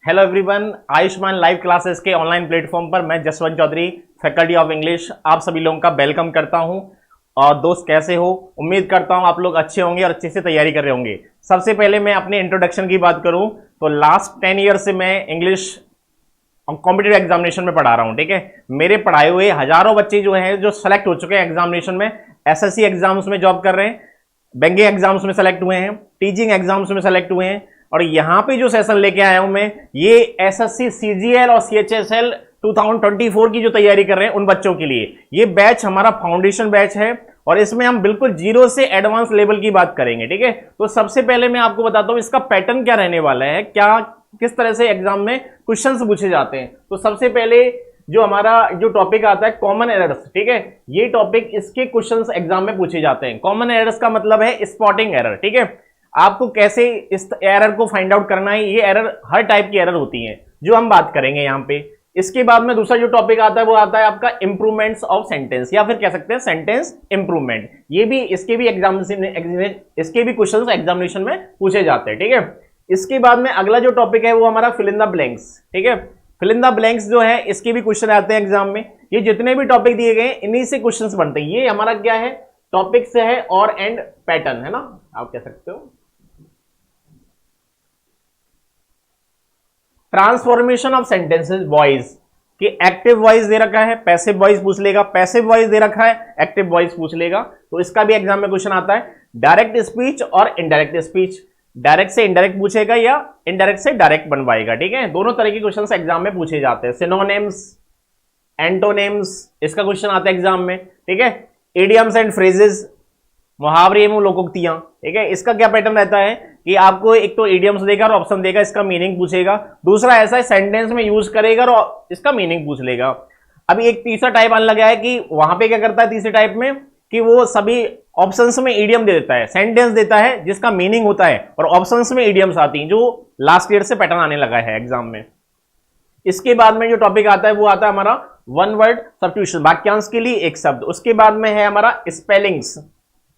Hello everyone, Ayushman live classes के online platform पर मैं Jaswant Chaudhary, faculty of English, आप सभी लोगों का वेलकम करता हूं। और दोस्त कैसे हो? उम्मीद करता हूं आप लोग अच्छे होंगे और अच्छे से तैयारी कर रहे होंगे। सबसे पहले मैं अपने इंट्रोडक्शन की बात करूं तो लास्ट 10 ईयर से मैं इंग्लिश कॉम्पिटेटिव एग्जामिनेशन में पढ़ा रहा हूं। ठीक है, मेरे पढ़ाए हुए हजारों बच्चे जो हैं जो सेलेक्ट हो चुके हैं एग्जामिनेशन में, एसएससी एग्जाम्स में जॉब कर रहे हैं, बैंकिंग एग्जाम्स में सेलेक्ट हुए हैं, टीचिंग एग्जाम्स में सेलेक्ट हुए हैं। और यहां पे जो सेशन लेके आया हूं मैं, ये एसएससी सीजीएल और सीएचएसएल 2024 की जो तैयारी कर रहे हैं उन बच्चों के लिए ये बैच हमारा फाउंडेशन बैच है। और इसमें हम बिल्कुल जीरो से एडवांस लेवल की बात करेंगे। ठीक है, तो सबसे पहले मैं आपको बताता हूं इसका पैटर्न क्या रहने वाला है, क्या किस तरह से एग्जाम में क्वेश्चंस पूछे जाते हैं। तो सबसे पहले जो हमारा जो टॉपिक आता है कॉमन एरर्स, ठीक है, ये टॉपिक इसके क्वेश्चंस एग्जाम में पूछे जाते हैं। कॉमन एरर्स का मतलब है स्पॉटिंग एरर। ठीक है, आपको कैसे इस एरर को फाइंड आउट करना है। ये एरर हर टाइप की एरर होती है जो हम बात करेंगे यहाँ पे। इसके बाद में दूसरा जो टॉपिक आता है वो आता है आपका इंप्रूवमेंट्स ऑफ सेंटेंस, या फिर कह सकते हैं सेंटेंस इंप्रूवमेंट। ये भी इसके भी क्वेश्चंस एग्जामिनेशन में पूछे जाते हैं। ठीक है, इसके बाद में अगला जो टॉपिक है वो हमारा फिल इन द ब्लैंक्स। ठीक है, फिल इन द ब्लैंक्स जो है इसके भी क्वेश्चन आते हैं एग्जाम में। ये जितने भी टॉपिक दिए गए इन्हीं से क्वेश्चंस बनते हैं। ये हमारा क्या है, टॉपिक से है और एंड पैटर्न है ना, आप कह सकते हो। ट्रांसफॉर्मेशन ऑफ सेंटेंसेस वॉइस कि एक्टिव वॉइस दे रखा है, पैसिव वॉइस पूछ लेगा, पैसिव वॉइस दे रखा है, एक्टिव वॉइस पूछ लेगा। तो इसका भी एग्जाम में क्वेश्चन आता है। डायरेक्ट स्पीच और इनडायरेक्ट स्पीच, डायरेक्ट से इनडायरेक्ट पूछेगा या इनडायरेक्ट से डायरेक्ट बनवाएगा। ठीक है, दोनों तरह के क्वेश्चन एग्जाम में पूछे जाते हैं। सिनोनिम्स, एंटोनिम्स, इसका क्वेश्चन आता है एग्जाम में। ठीक है, इडियम्स एंड फ्रेजेस, मुहावरे एवं लोकोक्तियां। ठीक है, इसका क्या पैटर्न रहता है कि आपको एक तो इडियम्स देगा और ऑप्शन देगा, इसका मीनिंग पूछेगा। दूसरा ऐसा है सेंटेंस में यूज करेगा और इसका मीनिंग पूछ लेगा। अभी एक तीसरा टाइप आने लगा है कि वहां पे क्या करता है तीसरे टाइप में कि वो सभी ऑप्शंस में इडियम दे देता है, सेंटेंस देता है जिसका मीनिंग होता है और ऑप्शंस में इडियम्स आती हैं, जो लास्ट ईयर से पैटर्न आने लगा है एग्जाम में। इसके बाद में जो टॉपिक आता है वो आता है हमारा वन वर्ड सब्स्टिट्यूशन, वाक्यांश के लिए एक शब्द। उसके बाद में है हमारा स्पेलिंग्स,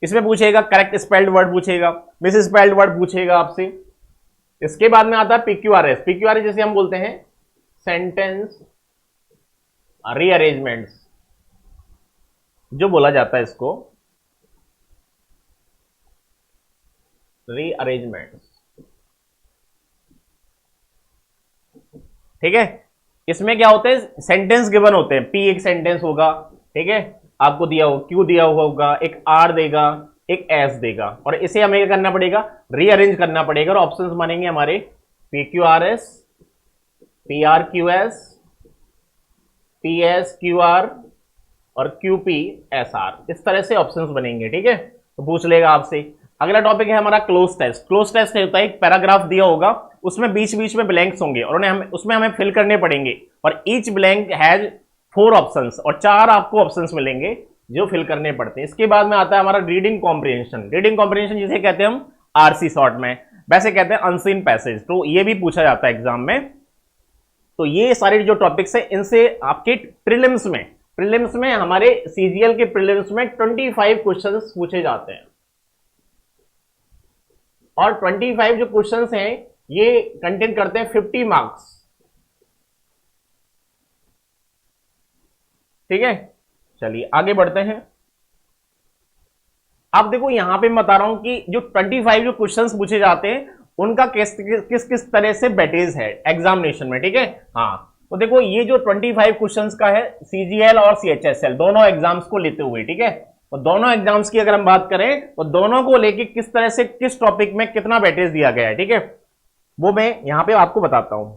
इसमें पूछेगा करेक्ट स्पेल्ड वर्ड पूछेगा, मिस स्पेल्ड वर्ड पूछेगा आपसे। इसके बाद में आता है पीक्यूआरएस, पीक्यूआरएस जैसे हम बोलते हैं सेंटेंस रीअरेंजमेंट्स, जो बोला जाता है इसको रीअरेंजमेंट्स। ठीक है, इसमें क्या होते हैं, सेंटेंस गिवन होते हैं। पी एक सेंटेंस होगा, ठीक है, आपको दिया होगा, क्यू दिया होगा, एक आर देगा, एक एस देगा, और इसे हमें क्या करना पड़ेगा, रीअरेंज करना पड़ेगा। और ऑप्शंस बनेंगे हमारे P Q R S, P R Q S, P S Q R और क्यू पी एस आर, इस तरह से ऑप्शंस बनेंगे। ठीक है, तो पूछ लेगा आपसे। अगला टॉपिक है हमारा क्लोज टेस्ट। क्लोज टेस्ट होता है एक पैराग्राफ दिया होगा, उसमें बीच बीच में ब्लैंक्स होंगे और उसमें हमें फिल करने पड़ेंगे। और ईच ब्लैंक हैज 4 ऑप्शंस और 4 आपको ऑप्शंस मिलेंगे जो फिल करने पड़ते हैं। इसके बाद में आता है हमारा रीडिंग कॉम्प्रिहेंशन। रीडिंग कॉम्प्रिहेंशन जिसे कहते हैं हम आरसी शॉर्ट में, वैसे कहते हैं अनसीन पैसेज, तो ये भी पूछा जाता है एग्जाम में। तो ये सारे जो टॉपिक्स है इनसे आपके प्रीलिम्स में हमारे सीजीएल के प्रीलिम्स में 25 क्वेश्चंस पूछे जाते हैं। और 25 जो क्वेश्चंस हैं ये कंटेन करते हैं 50 मार्क्स। ठीक है, चलिए आगे बढ़ते हैं। आप देखो यहां पे मैं बता रहा हूं कि जो 25 जो क्वेश्चंस पूछे जाते हैं उनका किस किस तरह से वेटेज है एग्जामिनेशन में। ठीक है, हाँ, तो देखो ये जो 25 क्वेश्चंस का है सीजीएल और सीएचएसएल दोनों एग्जाम्स को लेते हुए। ठीक है, तो दोनों एग्जाम्स की अगर हम बात करें तो दोनों को लेके किस तरह से किस टॉपिक में कितना वेटेज दिया गया है, ठीक है, वो मैं यहां पे आपको बताता हूं।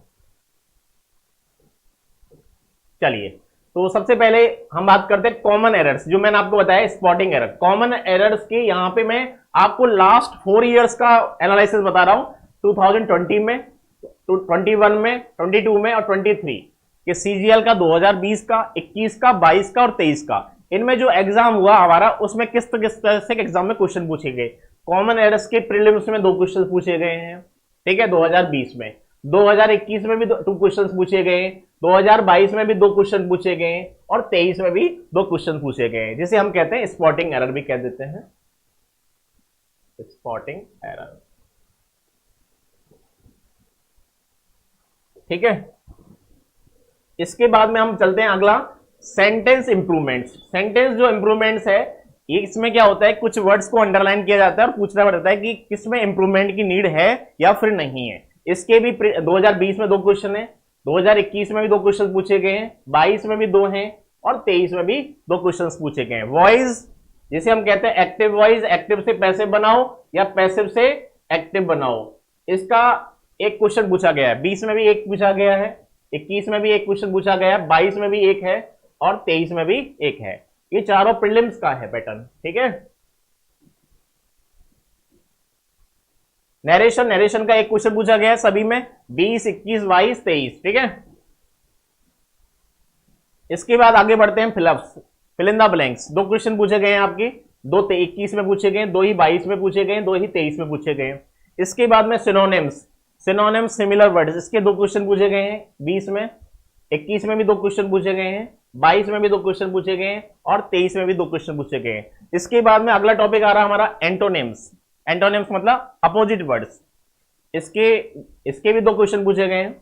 चलिए, तो सबसे पहले हम बात करते हैं कॉमन एरर्स, जो मैंने आपको बताया स्पॉटिंग एरर। कॉमन एरर्स के यहां पे मैं आपको लास्ट 4 इयर्स का एनालिसिस बता रहा हूं, 2020 में, 21 में, 22 में और 23 के सीजीएल का, 2020 का, 21 का, 22 का और 23 का। इनमें जो एग्जाम हुआ हमारा उसमें किस तरह से एग्जाम में क्वेश्चन पूछे गए। कॉमन एरर्स के प्रीलिम्स में 2 क्वेश्चन पूछे गए हैं, ठीक है, 2020 में। 2021 में भी 2 क्वेश्चन पूछे गए, 2022 में भी 2 क्वेश्चन पूछे गए और 23 में भी 2 क्वेश्चन पूछे गए, जिसे हम कहते हैं स्पॉटिंग एरर भी कह देते हैं, स्पॉटिंग एरर। ठीक है। इसके बाद में हम चलते हैं अगला, सेंटेंस इंप्रूवमेंट्स। सेंटेंस जो इंप्रूवमेंट्स है, ये इसमें क्या होता है, कुछ वर्ड्स को अंडरलाइन किया जाता है और पूछना पड़ता है कि किसमें इंप्रूवमेंट की नीड है या फिर नहीं है। इसके भी 2020 में 2 क्वेश्चन है, 2021 में भी 2 क्वेश्चन पूछे गए हैं, 22 में भी 2 हैं और 23 में भी 2 क्वेश्चन पूछे गए हैं। वॉइस, जिसे हम कहते हैं एक्टिव वॉइस, एक्टिव से पैसिव बनाओ या पैसिव से एक्टिव बनाओ, इसका एक क्वेश्चन पूछा गया है। 20 में भी एक पूछा गया है, 21 में भी एक क्वेश्चन पूछा गया है, 22 में भी एक है और 23 में भी एक है। ये चारों प्रीलिम्स का है पैटर्न, ठीक है। नरेशन, नरेशन का एक क्वेश्चन पूछा गया है सभी में, 20, 21, 22, 23, ठीक है। इसके बाद आगे बढ़ते हैं, fill in the blanks. 2 question पूछे गए हैं आपके, 2 21 में पूछे गए, 2 ही 22 में पूछे गए, 2 ही 23 में पूछे गए। इसके बाद में सिनोनिम्स, सिनोनिम्स सिमिलर वर्ड्स, इसके 2 क्वेश्चन पूछे गए हैं 20 में, 21 में भी 2 क्वेश्चन पूछे गए हैं, 22 में भी 2 क्वेश्चन पूछे गए हैं और 23 में भी 2 क्वेश्चन पूछे गए हैं। इसके बाद में अगला टॉपिक आ रहा है हमारा एंटोनिम्स। एंटोनिम्स मतलब अपोजिट वर्ड्स, इसके भी 2 क्वेश्चन पूछे गए हैं,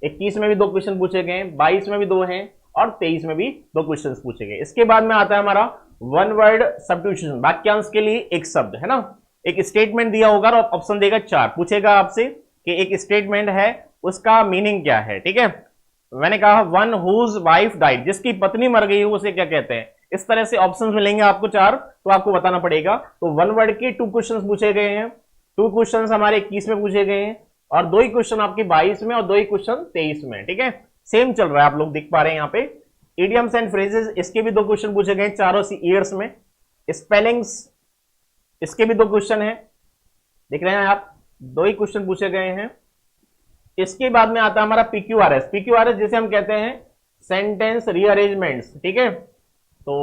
21 में भी 2 क्वेश्चन पूछे गए हैं, 22 में भी 2 हैं और 23 में भी 2 क्वेश्चन पूछे गए। इसके बाद में आता है हमारा वन वर्ड सब्स्टिट्यूशन, वाक्यांश के लिए एक शब्द, है ना। एक स्टेटमेंट दिया होगा और ऑप्शन देगा 4, पूछेगा आपसे कि एक स्टेटमेंट है उसका मीनिंग क्या है, ठीक है। मैंने कहा वन हुज वाइफ डाइड, जिसकी पत्नी मर गई हो उसे क्या कहते हैं। इस तरह से ऑप्शंस मिलेंगे आपको 4, तो आपको बताना पड़ेगा। तो वन वर्ड के 2 क्वेश्चन पूछे गए हैं, 2 क्वेश्चन हमारे 21 में पूछे गए हैं और 2 ही क्वेश्चन आपके 22 में और 2 ही क्वेश्चन 23 में, ठीक है। सेम चल रहा है, आप लोग देख पा रहे हैं यहाँ पे। इडियम्स एंड फ्रेजेस, इसके भी 2 क्वेश्चन पूछे गए चारों ईयर्स में। स्पेलिंग्स, इसके भी 2 क्वेश्चन है, देख रहे हैं आप, 2 ही क्वेश्चन पूछे गए हैं। इसके बाद में आता है हमारा PQRS। PQRS जिसे हम कहते हैं सेंटेंस रीअरेंजमेंट्स, ठीक है। तो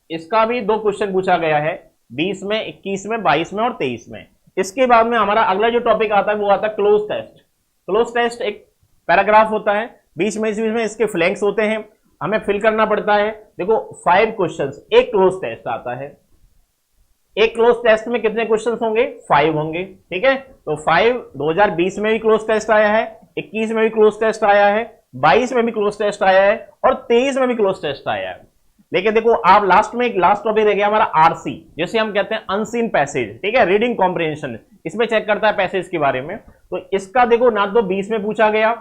इसका भी 2 क्वेश्चन पूछा गया है, 20 में, 21 में, 22 में और 23 में। इसके बाद में हमारा अगला जो टॉपिक आता है वो आता है क्लोज टेस्ट। क्लोज टेस्ट एक पैराग्राफ होता है, बीच में इसके फ्लैंक्स होते हैं, हमें फिल करना पड़ता है। देखो 5 क्वेश्चंस, एक क्लोज टेस्ट आता है। एक क्लोज टेस्ट में कितने क्वेश्चंस होंगे, 5 होंगे, ठीक है। तो 5 2020 में भी क्लोज टेस्ट आया है, 21 में भी क्लोज टेस्ट आया है, 22 में भी क्लोज टेस्ट आया है और 23 में भी क्लोज टेस्ट आया है। लेकिन देखो आप लास्ट में एक लास्ट टॉपिक रह गया हमारा RC, जिसे हम कहते हैं अनसीन पैसेज, ठीक है, रीडिंग कॉम्प्रिहेंशन। इसमें चेक करता है पैसेज के बारे में। तो इसका देखो ना तो 20 में पूछा गया,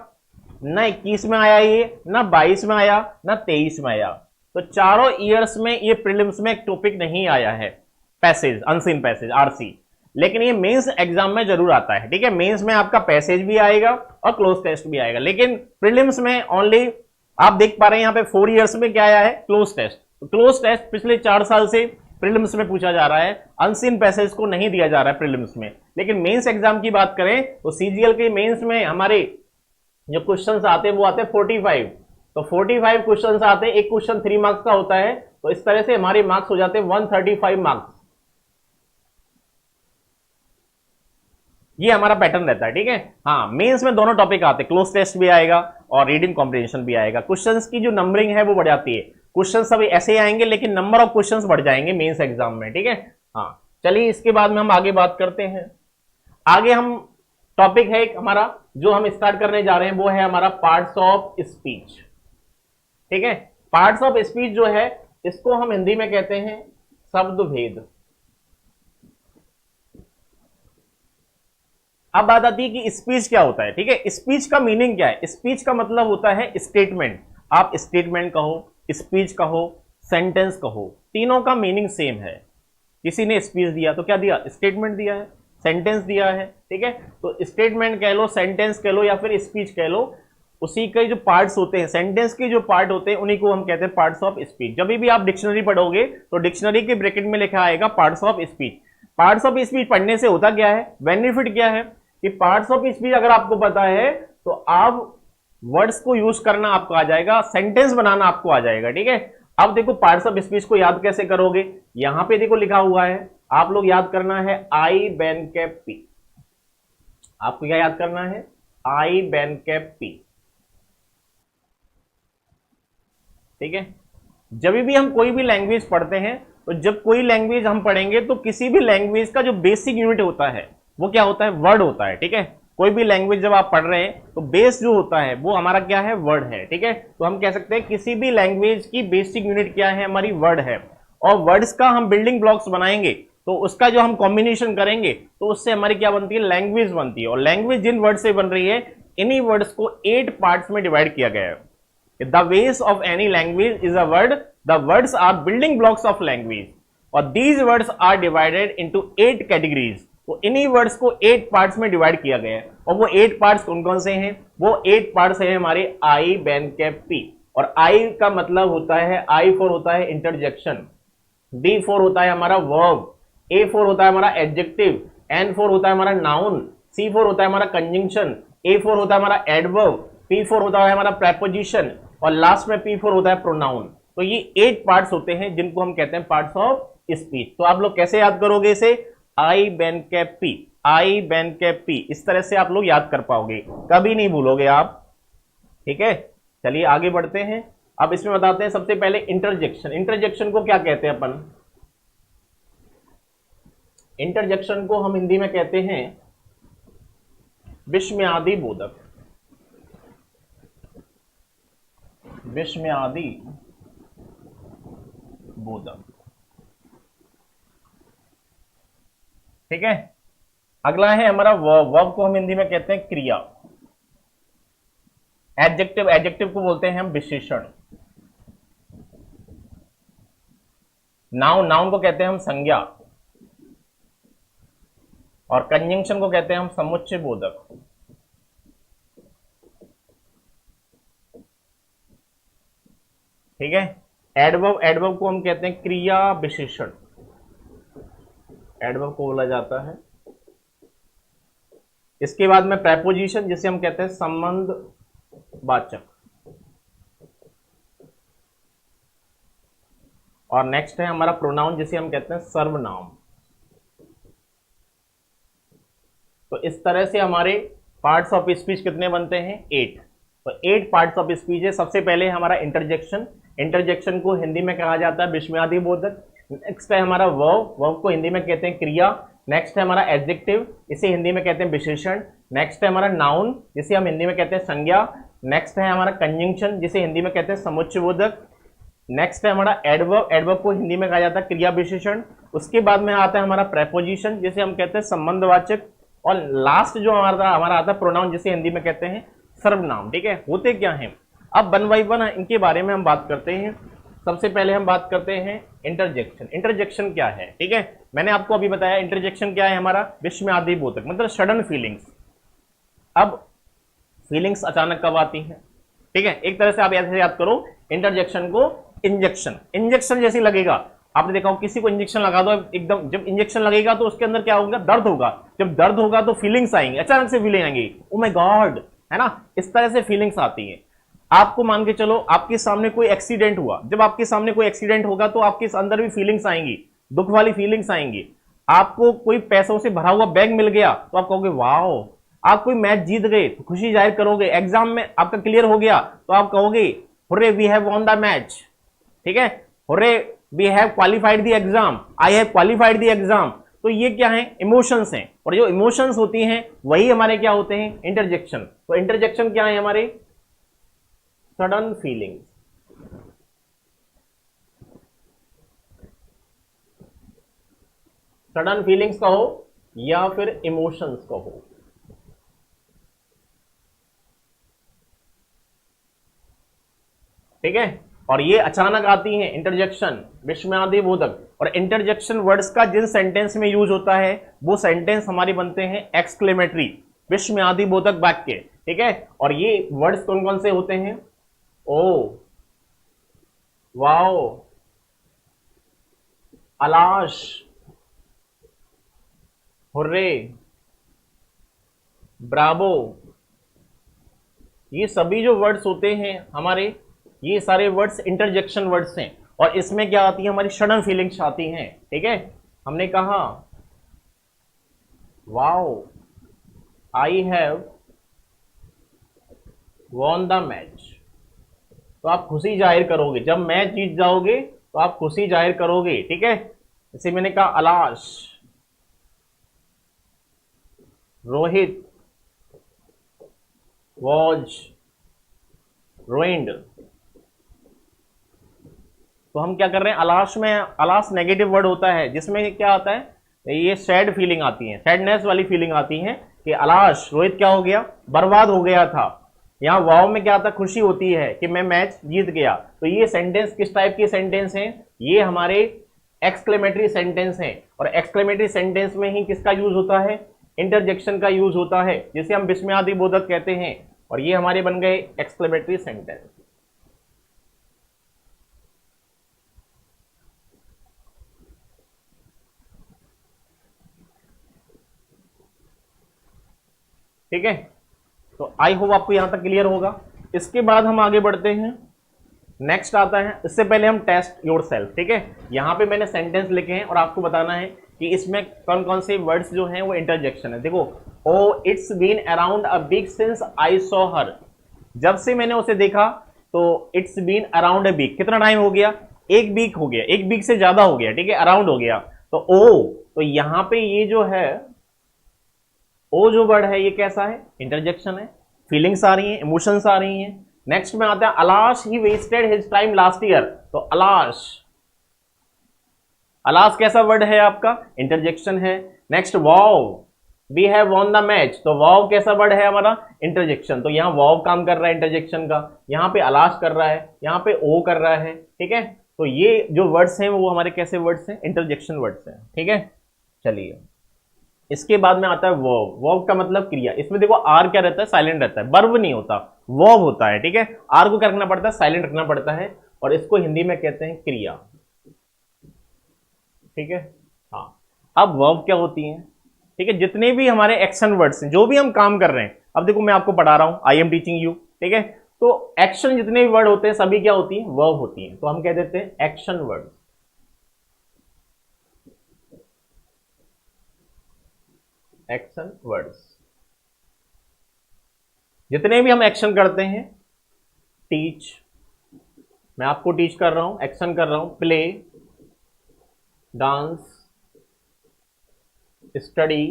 ना 21 में आया ये, ना 22 में आया, ना 23 में आया। तो चारों ईयर्स में ये प्रीलिम्स में एक टॉपिक नहीं आया है, पैसेज, अनसीन पैसेज, RC। लेकिन ये मेंस एग्जाम में जरूर आता है, ठीक है। मेंस में आपका पैसेज भी आएगा और क्लोज टेस्ट भी आएगा, लेकिन प्रीलिम्स में ओनली आप देख पा रहे हैं यहाँ पे 4 ईयर्स में क्या आया है, क्लोज टेस्ट। तो क्लोज टेस्ट पिछले 4 साल से प्रीलिम्स में पूछा जा रहा है, अनसीन पैसेज को नहीं दिया जा रहा है प्रीलिम्स में। लेकिन मेंस एग्जाम की बात करें तो CGL के मेंस में हमारे जो क्वेश्चंस आते हैं वो आते हैं 45। तो 45 क्वेश्चंस आते हैं, एक क्वेश्चन 3 मार्क्स का होता है। तो इस तरह से हमारे मार्क्स हो जाते हैं 135 मार्क्स। ये हमारा पैटर्न रहता है, ठीक है। हाँ, मेंस में दोनों टॉपिक आते हैं, क्लोज टेस्ट भी आएगा और रीडिंग कॉम्प्रिहेंशन भी आएगा। क्वेश्चंस की जो नंबरिंग है वो बढ़ जाती है, क्वेश्चन सब ऐसे आएंगे लेकिन नंबर ऑफ क्वेश्चंस बढ़ जाएंगे मेंस एग्जाम में, ठीक है। हाँ, चलिए इसके बाद में हम आगे बात करते हैं। आगे हम टॉपिक है एक हमारा जो हम स्टार्ट करने जा रहे हैं, वो है हमारा पार्ट्स ऑफ स्पीच, ठीक है। पार्ट्स ऑफ स्पीच जो है इसको हम हिंदी में कहते हैं शब्द भेद। अब बात आती है कि स्पीच क्या होता है, ठीक है। स्पीच का मीनिंग क्या है, स्पीच का मतलब होता है स्टेटमेंट। आप स्टेटमेंट कहो, स्पीच कहो, सेंटेंस कहो, तीनों का मीनिंग सेम है। किसी ने स्पीच दिया तो क्या दिया, स्टेटमेंट दिया है, सेंटेंस दिया है, ठीक है। तो स्टेटमेंट कह लो, सेंटेंस कह लो या फिर स्पीच कह लो, उसी के जो पार्ट्स होते हैं, सेंटेंस के जो पार्ट होते हैं उन्हीं को हम कहते हैं पार्ट्स ऑफ स्पीच। जब भी आप डिक्शनरी पढ़ोगे तो डिक्शनरी के ब्रैकेट में लिखा आएगा parts of speech. Parts of speech पढ़ने से होता क्या है, बेनिफिट क्या है कि पार्ट्स ऑफ स्पीच अगर आपको पता है तो आप वर्ड्स को यूज करना आपको आ जाएगा, सेंटेंस बनाना आपको आ जाएगा, ठीक है। अब देखो पार्ट्स ऑफ स्पीच को याद कैसे करोगे, यहां पे देखो लिखा हुआ है, आप लोग याद करना है आई बैन कैप पी। आपको क्या याद करना है, आई बैन कैप पी, ठीक है। जब भी हम कोई भी लैंग्वेज पढ़ते हैं तो जब कोई लैंग्वेज हम पढ़ेंगे तो किसी भी लैंग्वेज का जो बेसिक यूनिट होता है वो क्या होता है, वर्ड होता है, ठीक है। कोई भी लैंग्वेज जब आप पढ़ रहे हैं तो बेस जो होता है वो हमारा क्या है, वर्ड है। ठीक है, तो हम कह सकते हैं किसी भी लैंग्वेज की बेसिक यूनिट क्या है, हमारी वर्ड है। और वर्ड्स का हम बिल्डिंग ब्लॉक्स बनाएंगे तो उसका जो हम कॉम्बिनेशन करेंगे तो उससे हमारी क्या बनती है, लैंग्वेज बनती है। और लैंग्वेज जिन वर्ड से बन रही है, इन्हीं वर्ड्स को 8 पार्ट्स में डिवाइड किया गया है। The base of any language is a word, the words are building blocks of language, और these words are divided into 8 categories. तो इन्हीं वर्ड्स को 8 पार्ट्स में डिवाइड किया गया है। और वो 8 पार्ट्स कौन कौन से हैं, वो 8 पार्ट्स हैं हमारे आई, बैन, कैप, पी। और आई का मतलब होता है, आई फॉर होता है इंटरजेक्शन, डी फॉर होता है हमारा वर्ब, ए फॉर होता है हमारा एडजेक्टिव, एन फॉर होता है हमारा नाउन, सी फॉर होता है हमारा कंजंक्शन, ए फॉर होता है हमारा एडवर्ब, पी फॉर होता है हमारा प्रेपोजिशन, और लास्ट में पी फॉर होता है प्रोनाउन। तो ये 8 पार्ट्स होते हैं जिनको हम कहते हैं पार्ट्स ऑफ स्पीच। तो आप लोग कैसे याद करोगे इसे, आई बैन कैप पी, आई बैन कैप पी, इस तरह से आप लोग याद कर पाओगे, कभी नहीं भूलोगे आप। ठीक है, चलिए आगे बढ़ते हैं। अब इसमें बताते हैं सबसे पहले इंटरजेक्शन। इंटरजेक्शन को क्या कहते हैं अपन, इंटरजेक्शन को हम हिंदी में कहते हैं विस्मयादि बोधक, विस्मयादि बोधक। ठीक है, अगला है हमारा वर्ब। वर्ब को हम हिंदी में कहते हैं क्रिया। एडजेक्टिव, एडजेक्टिव को बोलते हैं हम विशेषण। नाउन, नाउन को कहते हैं हम संज्ञा। और कंजंक्शन को कहते हैं हम समुच्चय बोधक। ठीक है, एडवर्ब, एडवर्ब को हम कहते हैं क्रिया विशेषण, एडवर्ब को बोला जाता है। इसके बाद में प्रेपोजिशन, जिसे हम कहते हैं संबंध वाचक। और नेक्स्ट है हमारा प्रोनाउन, जिसे हम कहते हैं सर्वनाम। तो इस तरह से हमारे पार्ट्स ऑफ स्पीच कितने बनते हैं, 8। तो 8 पार्ट्स ऑफ स्पीच है। सबसे पहले हमारा इंटरजेक्शन, इंटरजेक्शन को हिंदी में कहा जाता है विस्मयादि बोधक। नेक्स्ट है हमारा वर्ब, वर्ब को हिंदी में कहते हैं क्रिया। नेक्स्ट है हमारा एडजेक्टिव, इसे हिंदी में कहते हैं विशेषण। नेक्स्ट है हमारा नाउन, जिसे हम हिंदी में कहते हैं संज्ञा। नेक्स्ट है हमारा कंजंक्शन, जिसे हिंदी में कहते हैं समुच्चय बोधक। नेक्स्ट है हमारा एडवर्ब, एडवर्ब को हिंदी में कहा जाता है क्रिया विशेषण। उसके बाद में आता है हमारा प्रेपोजिशन, जिसे हम कहते हैं संबंधवाचक। और लास्ट जो हमारा आता है प्रोनाउन, जिसे हिंदी में कहते हैं सर्वनाम। ठीक है, होते क्या हैं, अब वन बाई वन इनके बारे में हम बात करते हैं। सबसे पहले हम बात करते हैं इंटरजेक्शन। इंटरजेक्शन क्या है, ठीक है, मैंने आपको अभी बताया इंटरजेक्शन क्या है, हमारा विस्मयादि बोधक, मतलब सडन फीलिंग्स। अब फीलिंग्स अचानक कब आती हैं, ठीक है, एक तरह से आप ऐसे याद करो इंटरजेक्शन को, इंजेक्शन, इंजेक्शन जैसे लगेगा। आपने देखा हो किसी को इंजेक्शन लगा दो एकदम, जब इंजेक्शन लगेगा तो उसके अंदर क्या होगा, दर्द होगा। जब दर्द होगा तो फीलिंग्स आएंगी, अचानक से फीलिंग आएंगी, ओ माय गॉड, है ना, इस तरह से फीलिंग्स आती हैं। आपको मान के चलो आपके सामने कोई एक्सीडेंट हुआ, जब आपके सामने कोई एक्सीडेंट होगा तो आपके अंदर भी फीलिंग्स आएंगी, दुख वाली फीलिंग्स आएंगी। आपको कोई पैसों से भरा हुआ बैग मिल गया तो आप कहोगे वाओ। आप कोई मैच जीत गए तो खुशी जाहिर करोगे। एग्जाम में आपका क्लियर हो गया तो आप कहोगे hurray we have won the match, ठीक है, hurray we have qualified the exam, I have qualified the exam. तो ये क्या है, इमोशंस हैं, और जो इमोशंस होती हैं वही हमारे क्या होते हैं, इंटरजेक्शन। तो इंटरजेक्शन क्या है, हमारे सडन फीलिंग्स। सडन फीलिंग्स कहो या फिर इमोशंस कहो। ठीक है, और ये अचानक आती हैं इंटरजेक्शन, विस्मयादि बोधक। और इंटरजेक्शन वर्ड्स का जिन सेंटेंस में यूज होता है वो सेंटेंस हमारे बनते हैं एक्सक्लेमेटरी, विस्मयादि बोधक वाक्य। ठीक है, और ये वर्ड्स कौन कौन से होते हैं, ओ, वाओ, अलाश, हुर्रे, ब्रावो। ये सभी जो वर्ड्स होते हैं हमारे, ये सारे वर्ड्स इंटरजेक्शन वर्ड्स हैं। और इसमें क्या आती है, हमारी सडन फीलिंग्स आती हैं। ठीक है, हमने कहा wow, I have won the match, तो आप खुशी जाहिर करोगे। जब मैच जीत जाओगे तो आप खुशी जाहिर करोगे। ठीक है, जैसे मैंने कहा अलाश, रोहित, वॉज ruined। तो हम क्या कर रहे हैं, अलाश में, अलाश नेगेटिव वर्ड होता है जिसमें क्या आता है, ये सैड फीलिंग आती है, सैडनेस वाली फीलिंग आती है कि अलाश रोहित क्या हो गया, बर्बाद हो गया था। यहाँ वाव में क्या आता है, खुशी होती है कि मैं मैच जीत गया। तो ये सेंटेंस किस टाइप के सेंटेंस हैं, ये हमारे एक्सक्लेमेटरी सेंटेंस हैं। और एक्सक्लेमेटरी सेंटेंस में ही किसका यूज होता है, इंटरजेक्शन का यूज होता है, जिसे हम विस्मयादि बोधक कहते हैं। और ये हमारे बन गए एक्सक्लेमेटरी सेंटेंस। ठीक है, तो आई होप आपको यहां तक क्लियर होगा। इसके बाद हम आगे बढ़ते हैं, नेक्स्ट आता है, इससे पहले हम टेस्ट योर सेल्फ। ठीक है, यहां पे मैंने सेंटेंस लिखे हैं और आपको बताना है कि इसमें कौन कौन से वर्ड्स जो हैं वो इंटरजेक्शन है। देखो, oh it's been around a week since I saw her, जब से मैंने उसे देखा, तो it's been around a week, कितना टाइम हो गया, एक वीक हो गया, एक वीक से ज्यादा हो गया। ठीक है, अराउंड हो गया, तो ओ, तो यहां पे ये जो है ओ जो वर्ड है ये कैसा है, इंटरजेक्शन है, फीलिंग्स आ रही हैं, इमोशंस आ रही हैं। नेक्स्ट में आता है alas he wasted his time last year, तो अलाश, अलाश कैसा वर्ड है आपका, इंटरजेक्शन है। Next wow, we have won the match, तो वाव कैसा वर्ड है हमारा, इंटरजेक्शन। तो यहाँ वाव काम कर रहा है इंटरजेक्शन का, यहाँ पे अलाश कर रहा है, यहाँ पे ओ कर रहा है। ठीक है, तो ये जो वर्ड्स हैं वो हमारे कैसे वर्ड्स हैं, इंटरजेक्शन वर्ड्स हैं। ठीक है, चलिए इसके बाद में आता है वर्ब। वर्ब का मतलब क्रिया। इसमें देखो आर क्या रहता है, साइलेंट रहता है, वर्ब नहीं होता, वर्ब होता है। ठीक है, आर को क्या रखना पड़ता है, साइलेंट रखना पड़ता है, और इसको हिंदी में कहते हैं क्रिया। ठीक है, हाँ, अब वर्ब क्या होती है। ठीक है, जितने भी हमारे एक्शन वर्ड्स हैं, जो भी हम काम कर रहे हैं, अब देखो मैं आपको पढ़ा रहा हूं, आई एम टीचिंग यू। ठीक है, तो एक्शन जितने भी वर्ड होते हैं सभी क्या होती है, वर्ब होती है। तो हम कह देते हैं एक्शन वर्ड। एक्शन वर्ड्स, जितने भी हम एक्शन करते हैं, टीच, मैं आपको टीच कर रहा हूं, एक्शन कर रहा हूं, प्ले, डांस, स्टडी,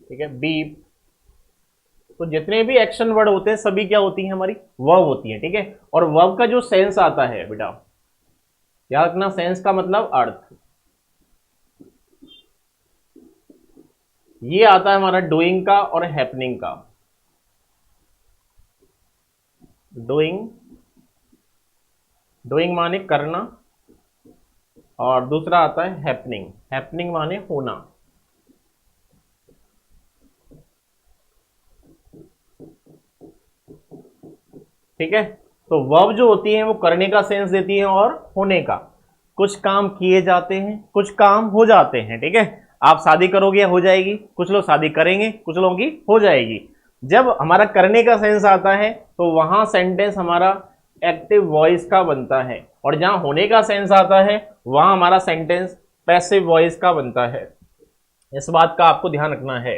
ठीक है, बीप, तो जितने भी एक्शन वर्ड होते हैं सभी क्या होती हैं, हमारी वर्ब होती हैं। ठीक है, और वर्ब का जो सेंस आता है बेटा, याद रखना, सेंस का मतलब अर्थ, ये आता है हमारा डूइंग का और हैपनिंग का। डूइंग, डूइंग माने करना, और दूसरा आता है हैपनिंग, हैपनिंग माने होना। ठीक है, तो वर्ब जो होती है वो करने का सेंस देती है और होने का। कुछ काम किए जाते हैं, कुछ काम हो जाते हैं। ठीक है, आप शादी करोगे हो जाएगी, कुछ लोग शादी करेंगे, कुछ लोगों की हो जाएगी। जब हमारा करने का सेंस आता है तो वहां सेंटेंस हमारा एक्टिव वॉइस का बनता है, और जहां होने का सेंस आता है वहां हमारा सेंटेंस पैसिव वॉइस का बनता है। इस बात का आपको ध्यान रखना है,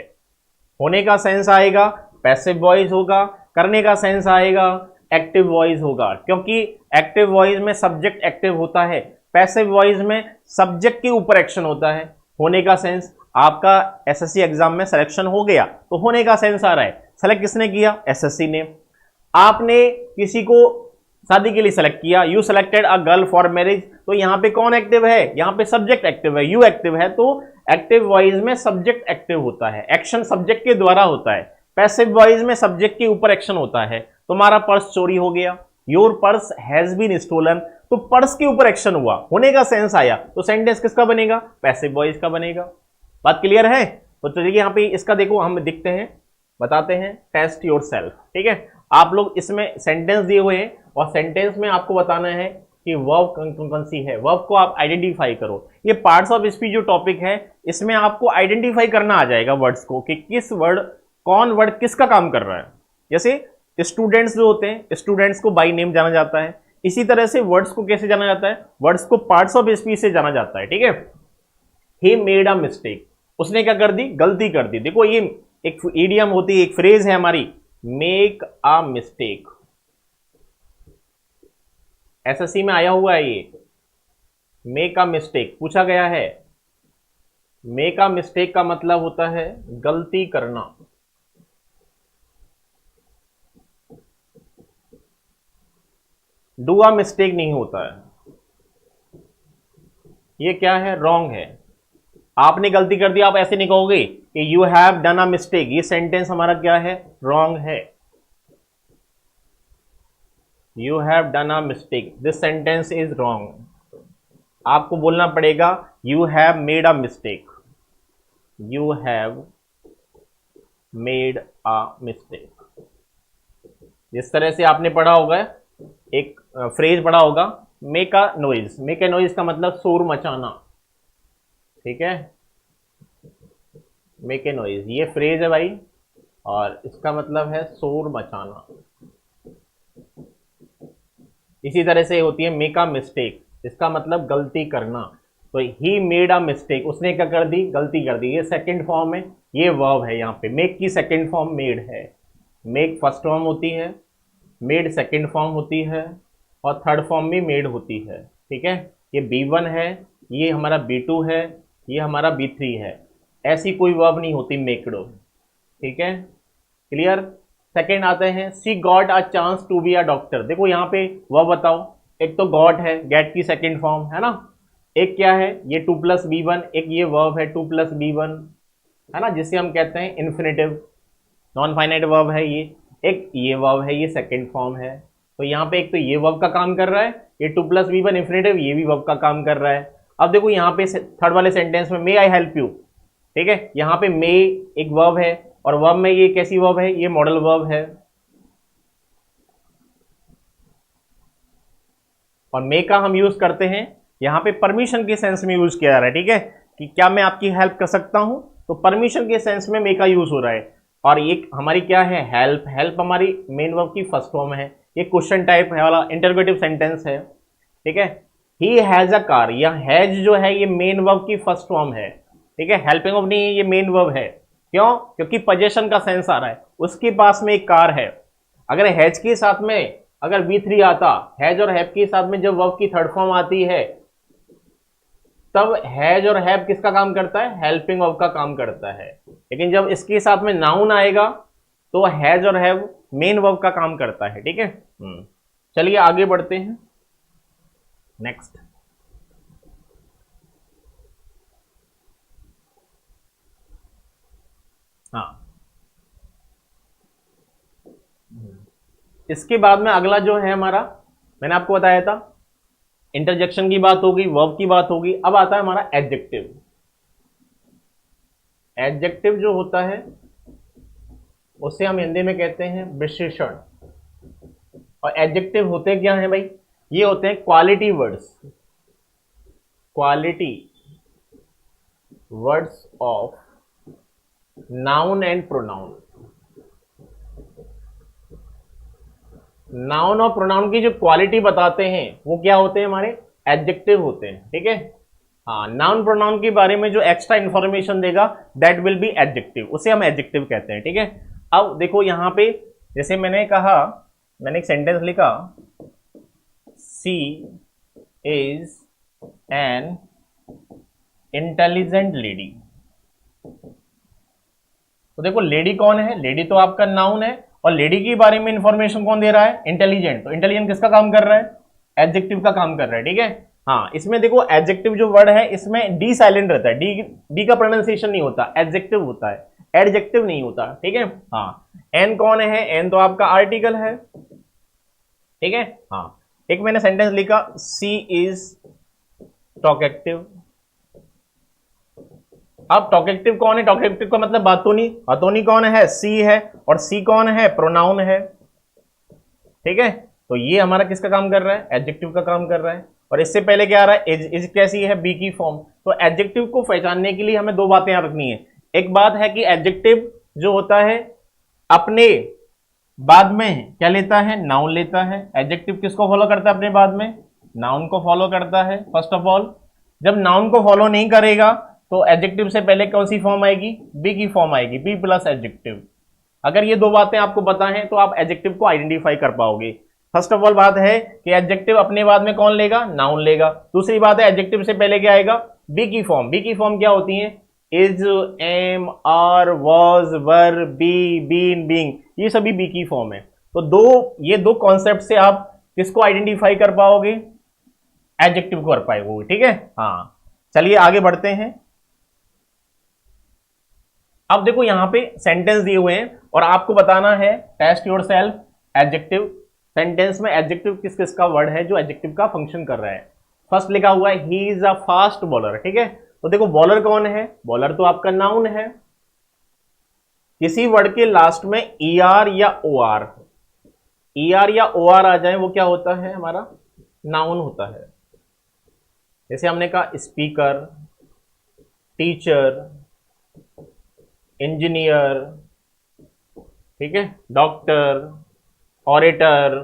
होने का सेंस आएगा पैसिव वॉइस होगा, करने का सेंस आएगा एक्टिव वॉइस होगा, क्योंकि एक्टिव वॉइस में सब्जेक्ट एक्टिव होता है, पैसिव वॉइस में सब्जेक्ट के ऊपर एक्शन होता है। होने का सेंस, आपका एसएससी एग्जाम में सिलेक्शन हो गया तो होने का सेंस आ रहा है, सेलेक्ट किसने किया, एसएससी ने। आपने किसी को शादी के लिए सेलेक्ट किया, you selected a girl for marriage, तो यहां पे कौन एक्टिव है, यहां पे सब्जेक्ट एक्टिव है, यू एक्टिव है, तो एक्टिव वॉइस में सब्जेक्ट एक्टिव होता है, एक्शन सब्जेक्ट के द्वारा होता है। पैसिव वॉइस में सब्जेक्ट के ऊपर एक्शन होता है। तुम्हारा पर्स चोरी हो गया, your purse has been stolen, तो पर्स के ऊपर एक्शन हुआ, होने का सेंस आया, तो सेंटेंस किसका बनेगा, पैसिव वॉइस का बनेगा। बात क्लियर है, तो चलिए यहाँ पे इसका देखो, हम दिखते हैं, बताते हैं, टेस्ट योर सेल्फ। ठीक है, आप लोग इसमें सेंटेंस दिए हुए हैं और सेंटेंस में आपको बताना है कि वर्ब कौन सी है, वर्ब को आप आइडेंटिफाई करो। ये पार्ट्स ऑफ स्पीच जो टॉपिक है इसमें आपको आइडेंटिफाई करना आ जाएगा वर्ड्स को, कि किस वर्ड, कौन वर्ड किसका काम कर रहा है। जैसे स्टूडेंट्स जो होते हैं, स्टूडेंट्स को बाय नेम जाना जाता है, इसी तरह से वर्ड्स को कैसे जाना जाता है, वर्ड्स को पार्ट्स ऑफ स्पीच से जाना जाता है। ठीक है, ही मेड अ मिस्टेक, उसने क्या कर दी, गलती कर दी। देखो ये एक इडियम होती है, एक फ्रेज है हमारी, मेक अ मिस्टेक, एसएससी में आया हुआ है ये, मेक अ मिस्टेक पूछा गया है। मेक अ मिस्टेक का मतलब होता है गलती करना। डू अ मिस्टेक नहीं होता है, ये क्या है, रॉन्ग है। आपने गलती कर दी, आप ऐसे नहीं कहोगे कि you have done a mistake, ये सेंटेंस हमारा क्या है, रॉन्ग है। You have done a mistake, this sentence is wrong. आपको बोलना पड़ेगा you have made a mistake, you have made a mistake. जिस तरह से आपने पढ़ा होगा, एक फ्रेज पढ़ा होगा, make a noise. Make a noise का मतलब शोर मचाना, ठीक है, मेक ए नॉइज ये फ्रेज है भाई, और इसका मतलब है शोर मचाना। इसी तरह से होती है मेक अ मिस्टेक, इसका मतलब गलती करना। तो ही मेड अ मिस्टेक, उसने क्या कर दी, गलती कर दी, ये सेकंड फॉर्म है, ये वर्ब है। यहाँ पे मेक की सेकंड फॉर्म मेड है, मेक फर्स्ट फॉर्म होती है, मेड सेकंड फॉर्म होती है, और थर्ड फॉर्म में मेड होती है, ठीक है। ये B1 है, ये हमारा B2 है, ये हमारा B3 है। ऐसी कोई वर्ब नहीं होती मेकड, ठीक है, क्लियर। सेकंड आते हैं, she got a chance to be a doctor. देखो यहाँ पे वर्ब बताओ, एक तो गॉट है, गेट की सेकंड फॉर्म है ना, एक क्या है, ये 2+B1, एक ये वर्ब है 2+B1, है ना, जिसे हम कहते हैं इन्फिनेटिव, नॉन फाइनाइट वर्ब है ये। एक ये वर्ब है, ये सेकंड फॉर्म है। तो यहाँ पे एक तो ये वर्ब का काम कर रहा है, ये 2+B1 इन्फिनेटिव, ये भी वर्ब का काम कर रहा है। अब देखो यहाँ पे थर्ड वाले सेंटेंस में मे आई हेल्प यू, ठीक है, यहाँ पे मे एक वर्ब है, और वर्ब में ये कैसी वर्ब है, ये मॉडल वर्ब है। और मे का हम यूज करते हैं यहाँ पे परमिशन के सेंस में यूज किया जा रहा है, ठीक है, कि क्या मैं आपकी हेल्प कर सकता हूं, तो परमिशन के सेंस में मे का यूज हो रहा है। और ये हमारी क्या है, हेल्प। हेल्प हमारी मेन वर्ब की फर्स्ट फॉर्म है, ये क्वेश्चन टाइप है वाला इंटरोगेटिव सेंटेंस है, ठीक है। ही हैज अ कार, या हैज जो है ये मेन वर्ब की फर्स्ट फॉर्म है, ठीक है, हेल्पिंग ऑफ नहीं है, ये मेन वर्ब है। क्यों, क्योंकि पोजेशन का सेंस आ रहा है, उसके पास में एक कार है। अगर हैज के साथ में अगर V3 आता, हैज और हैव के साथ में जब वर्ब की थर्ड फॉर्म आती है, तब हैज और हैव किसका काम करता है, हेल्पिंग वर्ब का काम करता है। लेकिन जब इसके साथ में नाउन आएगा तो हैज और हैव मेन वर्ब का काम करता है, ठीक है। चलिए आगे बढ़ते हैं, नेक्स्ट। हाँ, इसके बाद में अगला जो है हमारा, मैंने आपको बताया था इंटरजेक्शन की बात होगी, वर्ब की बात होगी। अब आता है हमारा एडजेक्टिव। एडजेक्टिव जो होता है उसे हम हिंदी में कहते हैं विशेषण। और एडजेक्टिव होते क्या हैं भाई, ये होते हैं quality words, quality words of noun and pronoun. Noun और प्रोनाउन की जो क्वालिटी बताते हैं वो क्या होते हैं, हमारे एडजेक्टिव होते हैं, ठीक है। हाँ, नाउन प्रोनाउन के बारे में जो एक्स्ट्रा इंफॉर्मेशन देगा दैट विल बी एडजेक्टिव, उसे हम एडजेक्टिव कहते हैं, ठीक है। अब देखो यहां पे, जैसे मैंने कहा, मैंने एक सेंटेंस लिखा, सी इज एन इंटेलिजेंट लेडी। तो देखो लेडी कौन है, लेडी तो आपका नाउन है, और लेडी के बारे में इंफॉर्मेशन कौन दे रहा है, इंटेलिजेंट। तो इंटेलिजेंट किसका काम कर रहा है, एडजेक्टिव का काम कर रहा है, ठीक है। हाँ, इसमें देखो एडजेक्टिव जो वर्ड है इसमें डी साइलेंट रहता है, डी का प्रोनाउंसिएशन नहीं होता, एडजेक्टिव होता है, एडजेक्टिव नहीं होता, ठीक है। हाँ, एन कौन है, एन तो आपका आर्टिकल है, ठीक है। हाँ, एक मैंने सेंटेंस लिखा, सी इज टॉकेटिव। अब टॉकेटिव कौन है, टॉकेटिव का मतलब बातोनी। बातोनी कौन है, सी है, और सी कौन है, प्रोनाउन है, ठीक है। तो ये हमारा किसका काम कर रहा है, एडजेक्टिव का काम कर रहा है। और इससे पहले क्या आ रहा है, इज कैसी है, बी की फॉर्म। तो एडजेक्टिव को पहचानने के लिए हमें दो बातें याद रखनी है। एक बात है कि एडजेक्टिव जो होता है अपने बाद में क्या लेता है, नाउन लेता है। एडजेक्टिव किसको फॉलो करता है अपने बाद में, नाउन को फॉलो करता है फर्स्ट ऑफ ऑल। जब नाउन को फॉलो नहीं करेगा तो एडजेक्टिव से पहले कौन सी फॉर्म आएगी, बी की फॉर्म आएगी, बी प्लस एडजेक्टिव। अगर ये दो बातें आपको पता हैं तो आप एडजेक्टिव को आइडेंटिफाई कर पाओगे। फर्स्ट ऑफ ऑल बात है कि एडजेक्टिव अपने बाद में कौन लेगा, नाउन लेगा। दूसरी बात है एडजेक्टिव से पहले क्या आएगा, बी की फॉर्म। बी की फॉर्म क्या होती है, is, am, are, was, were, be, been, being, ये सभी बी की फॉर्म है। तो ये दो कॉन्सेप्ट से आप किसको आइडेंटिफाई कर पाओगे? एडजेक्टिव को कर पाओगे, ठीक है। हाँ, चलिए आगे बढ़ते हैं। अब देखो यहां पे सेंटेंस दिए हुए हैं और आपको बताना है test yourself adjective. Sentence में एडजेक्टिव किस किस का वर्ड है जो एडजेक्टिव का फंक्शन कर रहा है। फर्स्ट लिखा हुआ है he is a fast bowler, ठीक है। तो देखो बॉलर कौन है? बॉलर तो आपका नाउन है। किसी वर्ड के लास्ट में ER या OR, ER या OR आ जाए वो क्या होता है? हमारा नाउन होता है। जैसे हमने कहा स्पीकर, टीचर, इंजीनियर, ठीक है, डॉक्टर, ऑरेटर,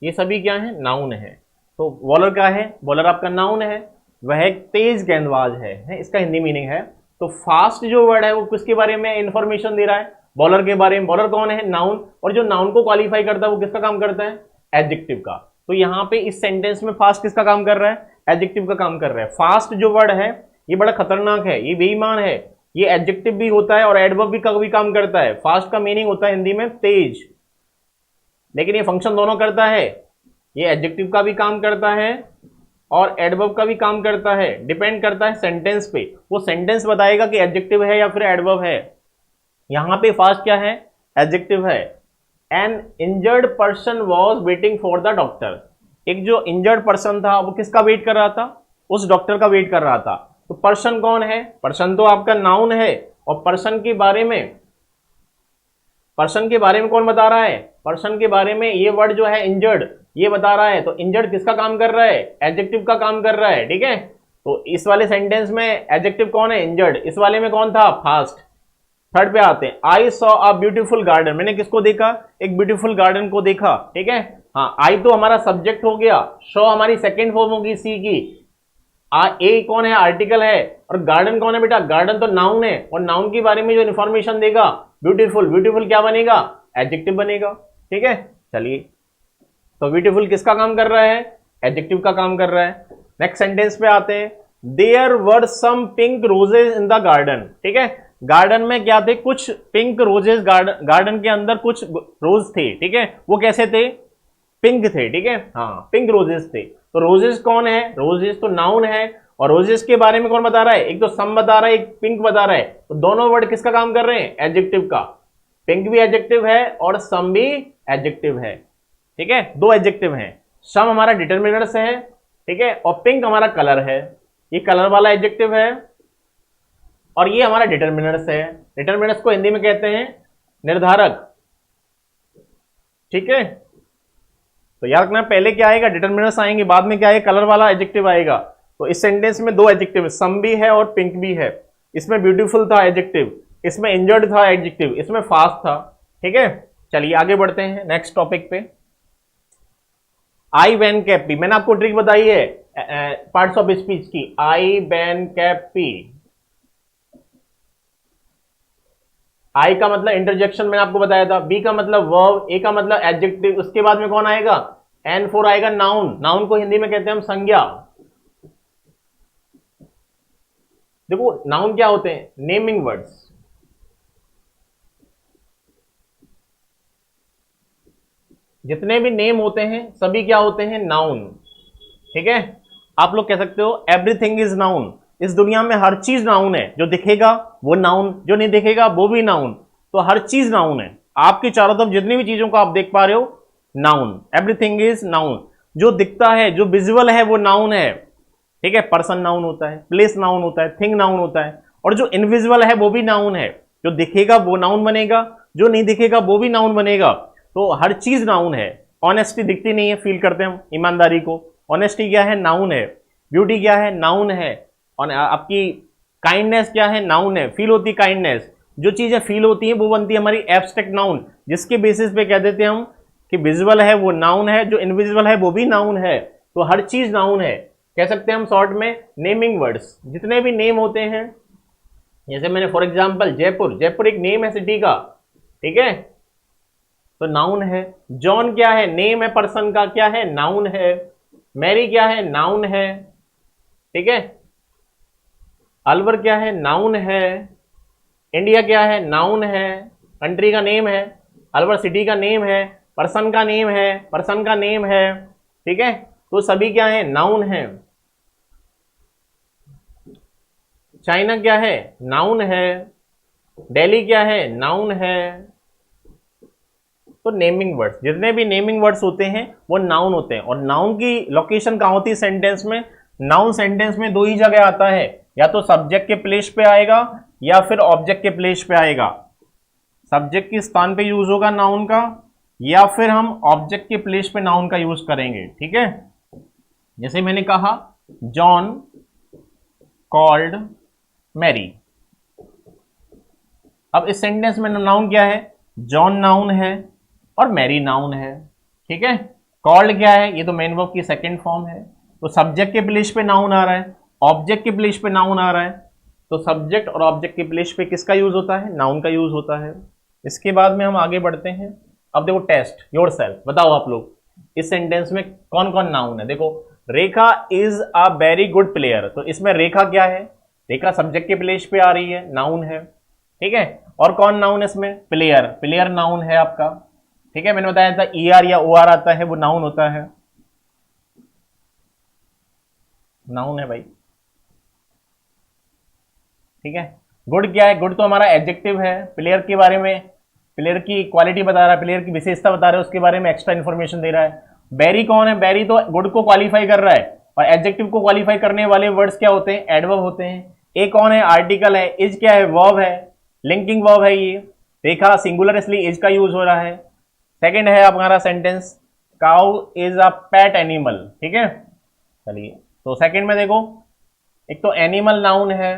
ये सभी क्या है? नाउन है। तो बॉलर क्या है? बॉलर आपका नाउन है। वह एक तेज गेंदबाज है, इसका हिंदी मीनिंग है। तो फास्ट जो वर्ड है वो किसके बारे में इंफॉर्मेशन दे रहा है? बॉलर के बारे में। बॉलर कौन है? नाउन। और जो नाउन को क्वालिफाई करता है वो किसका काम करता है? एडजेक्टिव का। तो यहां पे इस सेंटेंस में फास्ट किसका काम कर रहा है? एडजेक्टिव का काम कर रहा है। फास्ट जो वर्ड है ये बड़ा खतरनाक है, ये बेईमान है। ये एडजेक्टिव भी होता है और एडवर्ब भी का भी काम करता है। फास्ट का मीनिंग होता है हिंदी में तेज, लेकिन ये फंक्शन दोनों करता है। ये एडजेक्टिव का भी काम करता है और एडवर्ब का भी काम करता है। डिपेंड करता है सेंटेंस पे, वो सेंटेंस बताएगा कि एडजेक्टिव है या फिर एडवर्ब है। यहां पे फास्ट क्या है? एडजेक्टिव है। N injured person was waiting for the doctor. एक जो इंजर्ड पर्सन था वो किसका वेट कर रहा था? उस डॉक्टर का वेट कर रहा था। तो पर्सन कौन है? पर्सन तो आपका नाउन है। और पर्सन के बारे में कौन बता रहा है? पर्सन के बारे में ये वर्ड जो है इंजर्ड, ये बता रहा है। तो इंजर्ड किसका काम कर रहा है? एडजेक्टिव का काम कर रहा है, ठीक है। तो इस वाले सेंटेंस में एडजेक्टिव कौन है? इंजर्ड। इस वाले में कौन था? फास्ट। थर्ड पे आते हैं। I saw a beautiful garden. मैंने किसको देखा? एक ब्यूटीफुल गार्डन को देखा, ठीक है। हाँ, आई तो हमारा सब्जेक्ट हो गया, शो हमारी सेकेंड फॉर्म होगी सी की। ए कौन है? आर्टिकल है। और गार्डन कौन है बेटा? गार्डन तो नाउन है। और नाउन के बारे में जो इंफॉर्मेशन देगा ब्यूटीफुल, ब्यूटीफुल क्या बनेगा? एडजेक्टिव बनेगा, ठीक है। चलिए, तो ब्यूटीफुल किसका काम कर रहा है? एडजेक्टिव का काम कर रहा है। नेक्स्ट सेंटेंस पे आते हैं। There were some pink roses in the garden, ठीक है। गार्डन में क्या थे? कुछ पिंक रोजेज, गार्डन के अंदर कुछ रोज थे, ठीक है। वो कैसे थे? पिंक थे, ठीक है। हाँ, पिंक रोजेस थे। तो रोजेस कौन है? रोजेस तो नाउन है। और रोजेस के बारे में कौन बता रहा है? एक तो सम बता रहा है, एक पिंक बता रहा है। तो दोनों वर्ड किसका काम कर रहे हैं? एडजेक्टिव का। पिंक भी एडजेक्टिव है और सम भी एडजेक्टिव है, ठीक है। दो एडजेक्टिव हैं। सम हमारा डिटर्मिनर्स है, ठीक है, और पिंक हमारा कलर है। ये कलर वाला एडजेक्टिव है और ये हमारा डिटर्मिनर्स है। डिटर्मिनर्स को हिंदी में कहते हैं निर्धारक, ठीक है। तो याद रखना, पहले क्या आएगा? डिटर्मिनर्स आएंगे, बाद में क्या आएगा? कलर वाला एडजेक्टिव आएगा। तो इस सेंटेंस में दो एडजेक्टिव है, सम भी है और पिंक भी है। इसमें ब्यूटीफुल था एडजेक्टिव, इसमें इंजर्ड था एडजेक्टिव, इसमें फास्ट था, ठीक है। चलिए आगे बढ़ते हैं नेक्स्ट टॉपिक पे। आई बैन कैप पी, मैंने आपको ट्रिक बताई है पार्ट्स ऑफ स्पीच की। आई बैन कैप पी। आई का मतलब इंटरजेक्शन मैंने आपको बताया था, बी का मतलब वर्ब, ए का मतलब एडजेक्टिव, उसके बाद में कौन आएगा? N4 आएगा नाउन। नाउन को हिंदी में कहते हैं हम संज्ञा। देखो नाउन क्या होते हैं? Naming words. जितने भी नेम होते हैं सभी क्या होते हैं? नाउन, ठीक है। आप लोग कह सकते हो एवरीथिंग इज नाउन। इस दुनिया में हर चीज नाउन है। जो दिखेगा वो नाउन, जो नहीं दिखेगा वो भी नाउन। तो हर चीज नाउन है। आपकी चारों तरफ जितनी भी चीजों को आप देख पा रहे हो, नाउन। Everything is noun. जो दिखता है, जो विजुअल है वो नाउन है, ठीक है। पर्सन नाउन होता है, प्लेस नाउन होता है, थिंग नाउन होता है। और जो इनविजिबल है वो भी नाउन है। जो दिखेगा वो नाउन बनेगा, जो नहीं दिखेगा वो भी नाउन बनेगा। तो हर चीज नाउन है। ऑनेस्टी दिखती नहीं है, फील करते हैं हम ईमानदारी को। ऑनेस्टी क्या है? नाउन है। ब्यूटी क्या है? नाउन है। और आपकी काइंडनेस क्या है? नाउन है। फील होती है काइंडनेस। जो चीजें फील होती हैं वो बनती है हमारी एब्स्ट्रैक्ट नाउन, जिसके बेसिस पे कह देते हैं हम कि विजुअल है वो नाउन है, जो इनविजिबल है वो भी नाउन है। तो हर चीज नाउन है, कह सकते हैं हम शॉर्ट में नेमिंग वर्ड्स। जितने भी नेम होते हैं, जैसे मैंने फॉर एग्जांपल जयपुर, जयपुर एक नेम है सिटी का, ठीक है, तो नाउन है। जॉन क्या है? नेम है पर्सन का, क्या है? नाउन है। मैरी क्या है? नाउन है, ठीक है। अलवर क्या है? नाउन है। इंडिया क्या है? नाउन है। कंट्री का नेम है। अलवर सिटी का नेम है। पर्सन का नेम है, पर्सन का नेम है, ठीक है, तो सभी क्या है, नाउन है। चाइना क्या है, नाउन है। दिल्ली क्या है, नाउन है। तो नेमिंग वर्ड्स, जितने भी नेमिंग वर्ड्स होते हैं वो नाउन होते हैं। और नाउन की लोकेशन कहां होती है सेंटेंस में? नाउन सेंटेंस में दो ही जगह आता है, या तो सब्जेक्ट के प्लेस पे आएगा या फिर ऑब्जेक्ट के प्लेस पे आएगा। सब्जेक्ट के स्थान पे यूज होगा नाउन का, या फिर हम ऑब्जेक्ट के प्लेस पे नाउन का यूज करेंगे, ठीक है। जैसे मैंने कहा जॉन कॉल्ड मैरी। अब इस सेंटेंस में नाउन क्या है, जॉन नाउन है और मैरी नाउन है, ठीक है। कॉल्ड क्या है, ये तो मेन वर्ब की सेकंड फॉर्म है। तो सब्जेक्ट के प्लेस पे नाउन आ रहा है, ऑब्जेक्ट के प्लेस पे नाउन आ रहा है। तो सब्जेक्ट और ऑब्जेक्ट के प्लेस पे किसका यूज होता है, नाउन का यूज होता है। इसके बाद में हम आगे बढ़ते हैं। अब देखो टेस्ट योरसेल्फ, बताओ आप लोग इस सेंटेंस में कौन कौन नाउन है। देखो Rekha is a very good player, तो इसमें रेखा क्या है, रेखा सब्जेक्ट के प्लेस पे आ रही है, नाउन है, ठीक है। और कौन नाउन है इसमें, प्लेयर, प्लेयर नाउन है आपका, ठीक है। मैंने बताया था ई आर या ओ आर आता है वो नाउन होता है, नाउन है भाई, ठीक है। गुड क्या है, गुड तो हमारा एडजेक्टिव है। प्लेयर के बारे में, प्लेयर की क्वालिटी बता रहा है, प्लेयर की विशेषता बता रहा है, उसके बारे में एक्स्ट्रा इंफॉर्मेशन दे रहा है। बैरी कौन है, बैरी तो गुड को क्वालिफाई कर रहा है, और एडजेक्टिव को क्वालिफाई करने वाले वर्ड्स क्या होते हैं, एडवर्ब होते हैं। ए कौन है, आर्टिकल है। इज क्या है, वर्ब है, लिंकिंग वर्ब है ये। देखा सिंगुलर इसलिए इज का यूज हो रहा है। सेकंड है हमारा sentence cow is a pet animal, ठीक है। चलिए तो सेकंड में देखो, एक तो एनिमल नाउन है,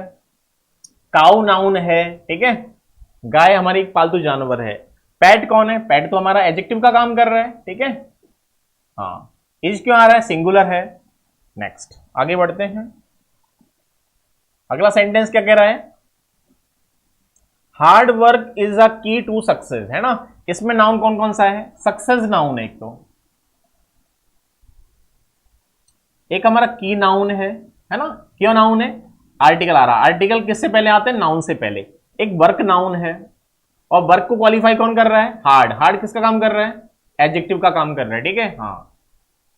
काउ नाउन है, ठीक है। गाय हमारी एक पालतू जानवर है। पेट कौन है, पेट तो हमारा एडजेक्टिव का काम कर रहा है, ठीक है। हाँ, इज क्यों आ रहा है, सिंगुलर है। नेक्स्ट आगे बढ़ते हैं। अगला सेंटेंस क्या कह रहा है, हार्ड वर्क इज अ की टू सक्सेस, है ना। इसमें नाउन कौन कौन सा है, सक्सेस नाउन है एक तो, एक हमारा की नाउन है ना। क्यों नाउन है, आर्टिकल आ रहा, आर्टिकल किससे पहले आते हैं, नाउन से पहले। एक वर्क नाउन है, और वर्क को क्वालिफाई कौन कर रहा है, हार्ड। हार्ड किसका काम कर रहा है, एडजेक्टिव का काम कर रहा है, ठीक है। हाँ,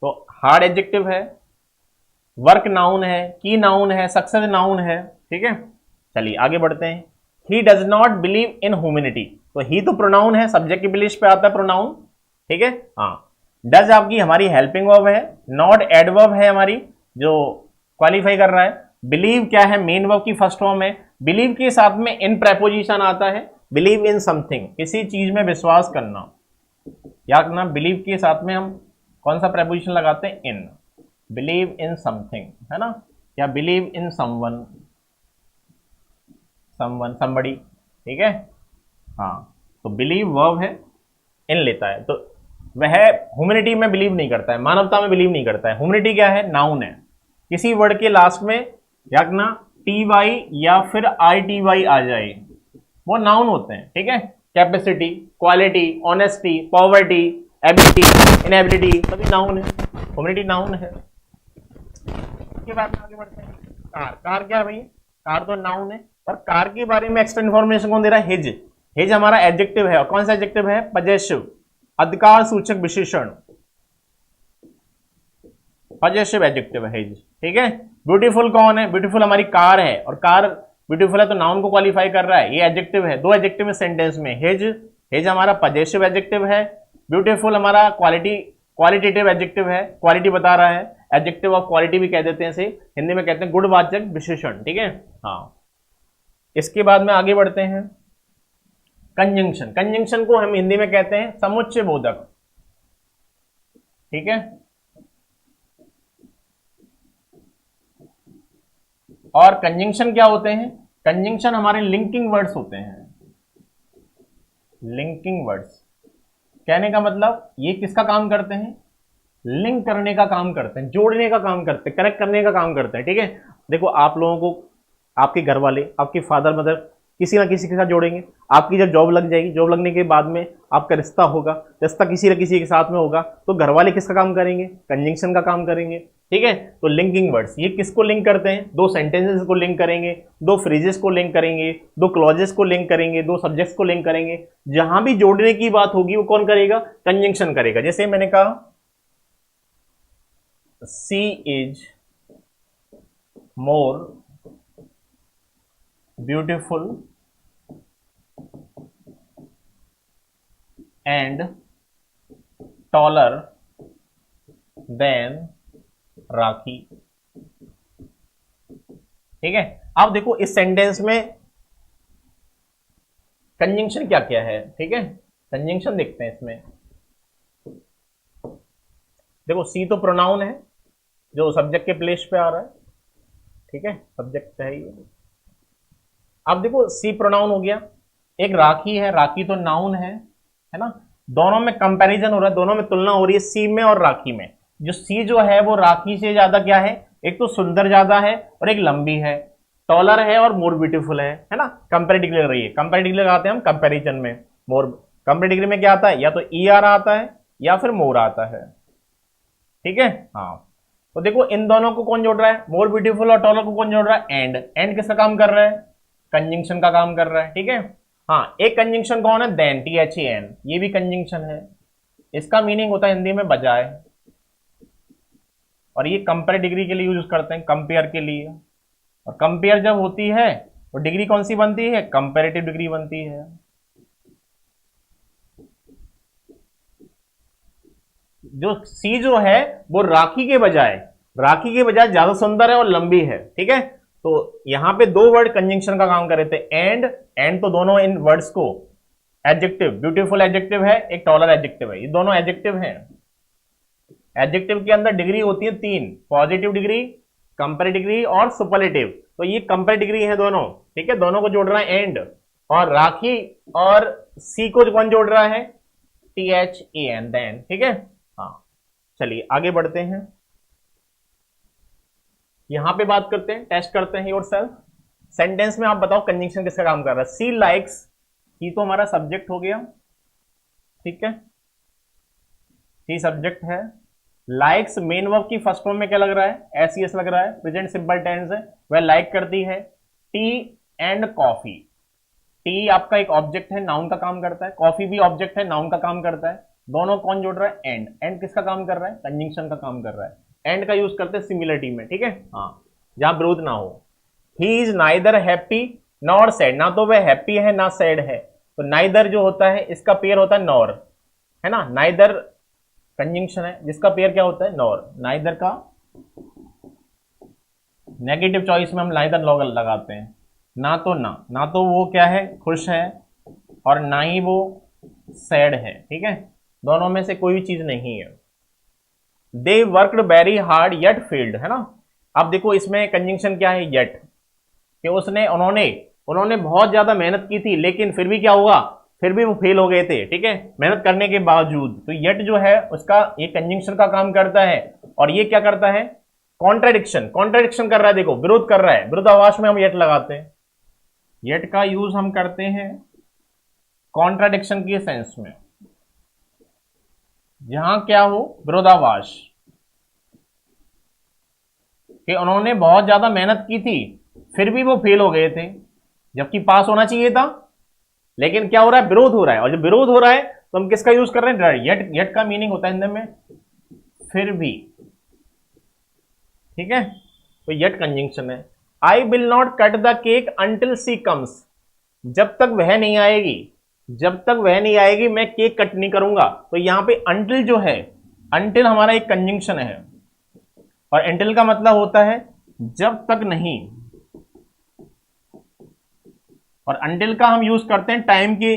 तो हार्ड एडजेक्टिव है, वर्क नाउन है, की नाउन है, सक्सेस नाउन है, ठीक है। चलिए आगे बढ़ते हैं। He does not believe in humanity, तो ही तो प्रोनाउन है, सब्जेक्ट की प्लेस पे आता है प्रोनाउन, ठीक है। हाँ, डज आपकी हमारी हेल्पिंग वर्ब है, नॉट एडवर्ब है हमारी जो क्वालिफाई कर रहा है। बिलीव क्या है, मेन वर्ब की फर्स्ट फॉर्म है। बिलीव के साथ में इन प्रेपोजिशन आता है, बिलीव इन समथिंग, किसी चीज में विश्वास करना। याद रखना, बिलीव के साथ में हम कौन सा प्रेपोजिशन लगाते हैं, इन। बिलीव इन समथिंग, है ना, या believe in someone, someone somebody, ठीक है। हाँ, तो बिलीव वर्ब है, इन लेता है, तो वह ह्यूमैनिटी में बिलीव नहीं करता है, मानवता में बिलीव नहीं करता है। ह्यूमैनिटी क्या है, नाउन है। किसी वर्ड के लास्ट में या ना टी वाई या फिर आई टी वाई आ जाए, वो नाउन होते हैं, ठीक है। Capacity, quality, honesty, poverty, ability, inability, सभी नाउन है, ह्यूमैनिटी नाउन है। इसके बाद में आगे बढ़ते हैं। कार, कार क्या है भाई, कार तो नाउन है, पर कार के बारे में एक्स्ट्रा इन्फॉर्मेशन कौन दे रहा है, हिज। हिज हमारा एडजेक्टिव है, और कौन सा एडजेक्टिव है, पजेसिव, अधिकार सूचक विशेषण, पजेसिव एडजेक्टिव है हिज, ठीक है। ब्यूटीफुल कौन है, ब्यूटीफुल हमारी कार है, और कार ब्यूटीफुल है तो नाउन को क्वालिफाई कर रहा है, ये एडजेक्टिव है। दो एडजेक्टिव है सेंटेंस में, हिज, हिज हमारा पजेसिव एडजेक्टिव है, ब्यूटीफुल हमारा क्वालिटेटिव एडजेक्टिव है, क्वालिटी बता रहा है। एडजेक्टिव ऑफ क्वालिटी भी कह देते हैं इसे, हिंदी में कहते हैं गुणवाचक विशेषण, ठीक है। हाँ, इसके बाद में आगे बढ़ते हैं। कंजंक्शन, कंजंक्शन को हम हिंदी में कहते हैं समुच्चय बोधक, ठीक है। और कंजंक्शन क्या होते हैं, कंजंक्शन हमारे लिंकिंग वर्ड्स होते हैं। लिंकिंग वर्ड्स कहने का मतलब ये किसका काम करते हैं, लिंक करने का काम करते हैं, जोड़ने का काम करते हैं, कनेक्ट करने का काम करते हैं, ठीक है। देखो आप लोगों को आपके घर वाले, आपके फादर मदर किसी ना किसी के साथ जोड़ेंगे। आपकी जब जॉब लग जाएगी, जॉब लगने के बाद में आपका रिश्ता होगा, रिश्ता किसी न किसी के साथ में होगा, तो घर वाले किसका काम करेंगे, कंजंक्शन का काम करेंगे। ठीक है। तो लिंकिंग वर्ड्स ये किसको लिंक करते हैं? दो सेंटेंसेस को लिंक करेंगे, दो फ्रेजेस को लिंक करेंगे, दो क्लॉजेस को लिंक करेंगे, दो सब्जेक्ट्स को लिंक करेंगे। जहां भी जोड़ने की बात होगी वो कौन करेगा? कंजंक्शन करेगा। जैसे मैंने कहा she is more beautiful and taller than Rakhi. ठीक है। अब देखो इस सेंटेंस में कंजंक्शन क्या क्या है। ठीक है, कंजंक्शन देखते हैं इसमें। देखो सी तो प्रोनाउन है जो सब्जेक्ट के प्लेस पे आ रहा है। ठीक है, सब्जेक्ट है ये। अब देखो सी प्रोनाउन हो गया, एक राखी है, राखी तो नाउन है ना। दोनों में कंपैरिजन हो रहा है, दोनों में तुलना हो रही है सी में और राखी में। जो सी जो है वो राखी से ज्यादा क्या है? एक तो सुंदर ज्यादा है और एक लंबी है, टॉलर है और मोर ब्यूटीफुल है ना। कंपैरेटिवली लग रही है, कंपैरेटिवली लगाते हैं हम कंपैरिजन में। मोर कंपैरेटिवली में क्या आता है? या तो ई आर आता है या फिर मोर आता है। ठीक है। हाँ, तो देखो इन दोनों को कौन जोड़ रहा है? मोर ब्यूटीफुल और टॉलर को कौन जोड़ रहा है? एंड। एंड किसका काम कर रहा है? कंजंक्शन का काम कर रहा है। ठीक है। हाँ, एक कंजंक्शन कौन है? देन, THEN, ये भी कंजंक्शन है। इसका मीनिंग होता है हिंदी में बजाय, और ये कंपेयर डिग्री के लिए यूज करते हैं, कंपेयर के लिए। और कंपेयर जब होती है तो डिग्री कौन सी बनती है? कंपेरेटिव डिग्री बनती है। जो सी जो है वो राखी के बजाय ज्यादा सुंदर है और लंबी है। ठीक है। तो यहां पे दो वर्ड कंजंक्शन का काम कर रहे थे, एंड तो दोनों इन वर्ड्स को एडजेक्टिव, ब्यूटीफुल एडजेक्टिव है, एक टॉलर एडजेक्टिव है, ये दोनों एडजेक्टिव हैं। एडजेक्टिव के अंदर डिग्री होती है तीन, पॉजिटिव डिग्री, कंपेरेटिव डिग्री और सुपरलेटिव। तो ये कंपेरेटिव डिग्री है दोनों। ठीक है, दोनों को जोड़ रहा है एंड, और राखी और सी को कौन जोड़ रहा है? THEN, then. ठीक है। हाँ, चलिए आगे बढ़ते हैं। यहां पे बात करते हैं, टेस्ट करते हैं योरसेल्फ। सेंटेंस में आप बताओ कंजंक्शन किसका काम कर रहा है? सी लाइक्स, सी तो हमारा सब्जेक्ट हो गया। ठीक है, सी सब्जेक्ट है। लाइक्स मेन वर्ब की फर्स्ट फॉर्म में क्या लग रहा है? SES लग रहा है, प्रेजेंट सिंपल टेंस है। वह लाइक करती है। टी एंड कॉफी, टी आपका एक ऑब्जेक्ट है, नाउन का काम करता है। कॉफी भी ऑब्जेक्ट है, नाउन का काम करता है। दोनों कौन जोड़ रहा है? एंड। एंड किसका काम कर रहा है? कंजंक्शन का काम कर रहा है। एंड का यूज करते हैं सिमिलरिटी में। ठीक है। हाँ, जहां विरोध ना हो। He is neither happy nor sad, ना तो वह हैप्पी है ना सैड है। तो नाइदर जो होता है इसका पेयर होता है नॉर, है ना। नाइदर कंजंक्शन है जिसका पेयर क्या होता है? नॉर। नाइदर का नेगेटिव चॉइस में हम नाइदर लगाते हैं। ना तो वो क्या है? खुश है, और ना ही वो सैड है। ठीक है, दोनों में से कोई भी चीज नहीं है। They worked very hard yet failed, है ना। अब देखो इसमें कंजंक्शन क्या है? येट, कि उन्होंने बहुत ज्यादा मेहनत की थी लेकिन फिर भी क्या हुआ? फिर भी वो फेल हो गए थे। ठीक है, मेहनत करने के बावजूद। तो येट जो है उसका ये कंजंक्शन का काम करता है, और ये क्या करता है? कॉन्ट्राडिक्शन कर रहा है। देखो विरोध कर रहा है, विरोधाभास में हम येट लगाते हैं। येट का यूज हम करते हैं कॉन्ट्राडिक्शन के सेंस में, जहां क्या हो? विरोधाभास, कि उन्होंने बहुत ज्यादा मेहनत की थी फिर भी वो फेल हो गए थे, जबकि पास होना चाहिए था। लेकिन क्या हो रहा है? विरोध हो रहा है, और जब विरोध हो रहा है तो हम किसका यूज कर रहे हैं? येट का मीनिंग होता है हिंदी में फिर भी। ठीक है, तो येट कंजंक्शन है। I will not cut the cake until she comes, जब तक वह नहीं आएगी मैं केक कट नहीं करूंगा। तो यहां पे अंटिल जो है, अंटिल हमारा एक कंजंक्शन है, और अंटिल का मतलब होता है जब तक नहीं। और अंटिल का हम यूज करते हैं टाइम के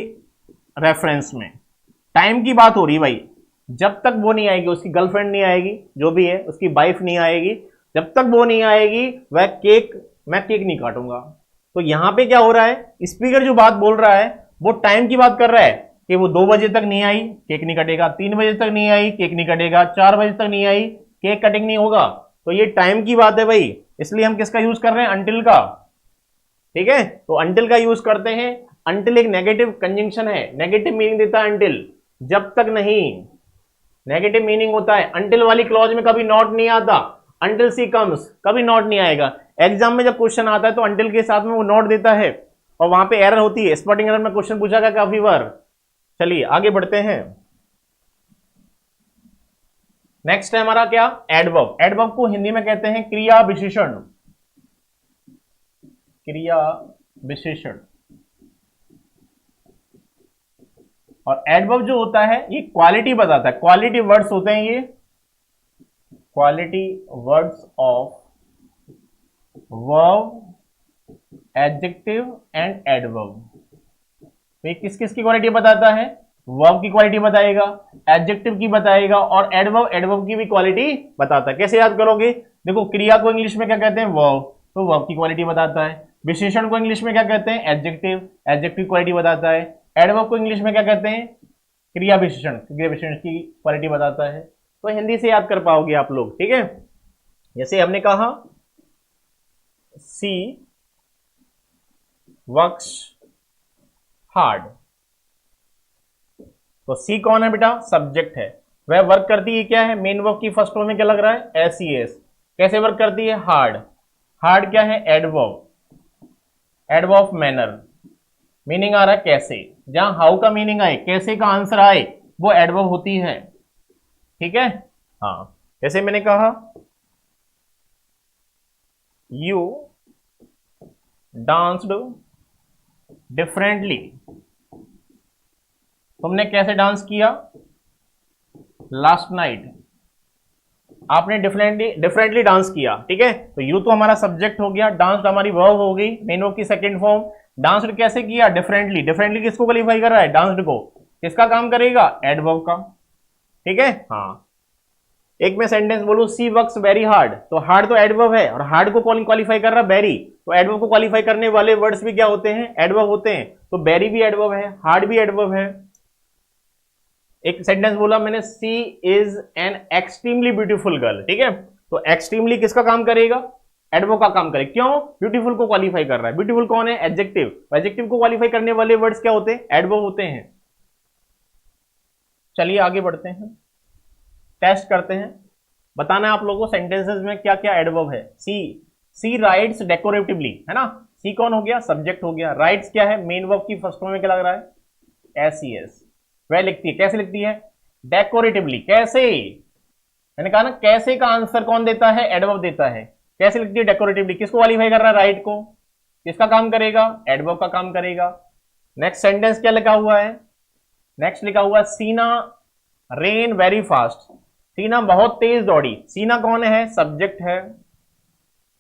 रेफरेंस में। टाइम की बात हो रही भाई, जब तक वो नहीं आएगी, उसकी गर्लफ्रेंड नहीं आएगी, जो भी है उसकी वाइफ नहीं आएगी, जब तक वो नहीं आएगी मैं केक नहीं काटूंगा। तो यहां पे क्या हो रहा है? स्पीकर जो बात बोल रहा है वो टाइम की बात कर रहा है, कि वो 2 बजे तक नहीं आई, केक नहीं कटेगा। 3 बजे तक नहीं आई, केक नहीं कटेगा। 4 बजे तक नहीं आई, केक कटिंग नहीं होगा। तो ये टाइम की बात है भाई, इसलिए हम किसका यूज कर रहे हैं? अंटिल का। ठीक है, तो अंटिल का यूज करते हैं। अंटिल एक नेगेटिव कंजंक्शन है, नेगेटिव मीनिंग देता है अंटिल, जब तक नहीं। नेगेटिव मीनिंग होता है। अंटिल वाली क्लॉज में कभी नॉट नहीं आता, अंटिल सी कम्स, कभी नॉट नहीं आएगा। एग्जाम में जब क्वेश्चन आता है तो अंटिल के साथ में वो नॉट देता है और वहां पे एरर होती है, स्पॉटिंग एरर में क्वेश्चन पूछा गया काफी बार। चलिए आगे बढ़ते हैं। नेक्स्ट है हमारा क्या, एडवर्ब। एडवर्ब को हिंदी में कहते हैं क्रिया विशेषण। क्रिया विशेषण। और एडवर्ब जो होता है ये क्वालिटी बताता है, क्वालिटी वर्ड्स होते हैं ये, quality words of verb, adjective and adverb. तो ये किस किस की क्वालिटी बताता है, वर्ब की क्वालिटी बताएगा, एडजेक्टिव की बताएगा और एडवर्ब, एडवर्ब की भी क्वालिटी बताता है। कैसे याद करोगे, देखो क्रिया को इंग्लिश में क्या कहते हैं, वर्ब, तो वर्ब की क्वालिटी बताता है। विशेषण को इंग्लिश में क्या कहते हैं, एडजेक्टिव, एडजेक्टिव क्वालिटी बताता है। एडवर्ब को इंग्लिश में क्या कहते हैं, क्रिया विशेषण, क्रिया विशेषण की क्वालिटी बताता है। तो हिंदी से याद कर पाओगे आप लोग, ठीक है। जैसे हमने कहा सी वर्क्स हार्ड, तो सी कौन है बेटा, सब्जेक्ट है। वह वर्क करती है क्या है, मेन वर्ब की फर्स्ट फॉर्म में क्या लग रहा है, एस ई एस। कैसे वर्क करती है, हार्ड। हार्ड क्या है, adverb, adverb of manner, meaning आ रहा है कैसे। जहां हाउ का मीनिंग आए, कैसे का आंसर आए, वो एडवर्ब होती है, ठीक है। हाँ, जैसे मैंने कहा यू डांस्ड डिफरेंटली, तुमने कैसे डांस किया, लास्ट नाइट, आपने डिफरेंटली डांस किया, ठीक है। तो यू तो हमारा सब्जेक्ट हो गया, डांस्ड हमारी वर्ब हो गई, मेन वर्ब की सेकंड फॉर्म। डांस्ड कैसे किया, डिफरेंटली। डिफरेंटली किसको क्वालिफाई कर रहा है, डांस्ड को। किसका काम करेगा, एडवर्ब का, ठीक है। हाँ, एक मैं सेंटेंस बोलूं, सी वर्क्स वेरी हार्ड, तो हार्ड तो एडवर्ब है और हार्ड को कौन क्वालिफाई कर रहा है, वेरी। तो एडवर्ब को क्वालिफाई करने वाले वर्ड्स भी क्या होते हैं, एडवर्ब होते हैं। तो वेरी भी एडवर्ब है, हार्ड भी एडवर्ब है। एक सेंटेंस बोला मैंने, she is an extremely beautiful girl, ठीक है। तो एक्सट्रीमली किसका काम करेगा, एडवर्ब का काम करेगा। क्यों, ब्यूटीफुल को क्वालिफाई कर रहा है। ब्यूटीफुल कौन है, एडजेक्टिव। एडजेक्टिव को क्वालिफाई करने वाले वर्ड्स क्या होते हैं, एडवर्ब होते हैं। चलिए आगे बढ़ते हैं, टेस्ट करते हैं। बताना है आप लोगों को सेंटेंसेस में क्या क्या एडवर्ब है। सी राइट्स डेकोरेटिवली, है ना। सी कौन हो गया, सब्जेक्ट हो गया। राइट्स क्या है, मेन वर्ब की फर्स्ट फॉर्म में क्या लग रहा है, एस ई एस। वह लिखती है, कैसे लिखती है, डेकोरेटिवली। कैसे, मैंने कहा ना, कैसे का आंसर कौन देता है, एडवर्ब देता है। कैसे लिखती है, डेकोरेटिवली। किसको क्वालिफाई कर रहा है, राइट को। किसका काम करेगा, एडवर्ब का काम करेगा। नेक्स्ट सेंटेंस क्या लिखा हुआ है, नेक्स्ट लिखा हुआ है सीना रेन वेरी फास्ट, सीना बहुत तेज दौड़ी। सीना कौन है, सब्जेक्ट है।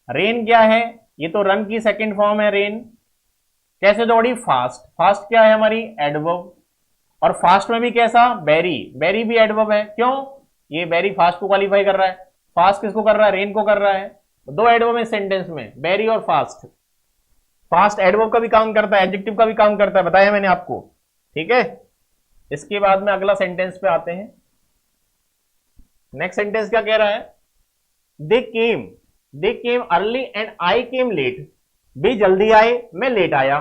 रेन क्या है, ये तो रन की सेकंड फॉर्म है, रेन। कैसे दौड़ी, फास्ट। फास्ट क्या है हमारी, एडवर्ब। और फास्ट में भी कैसा, वेरी। वेरी भी एडवर्ब है। क्यों, ये वेरी फास्ट को क्वालिफाई कर रहा है। फास्ट किसको कर रहा है, रेन को कर रहा है। तो दो एडवर्ब है सेंटेंस में, वेरी और फास्ट। फास्ट एडवर्ब का भी काम करता है, एडजेक्टिव का भी काम करता है, बताया मैंने आपको, ठीक है। इसके बाद में अगला सेंटेंस पे आते हैं। नेक्स्ट सेंटेंस क्या कह रहा है, they came early and I came late. वे जल्दी आए, मैं लेट आया।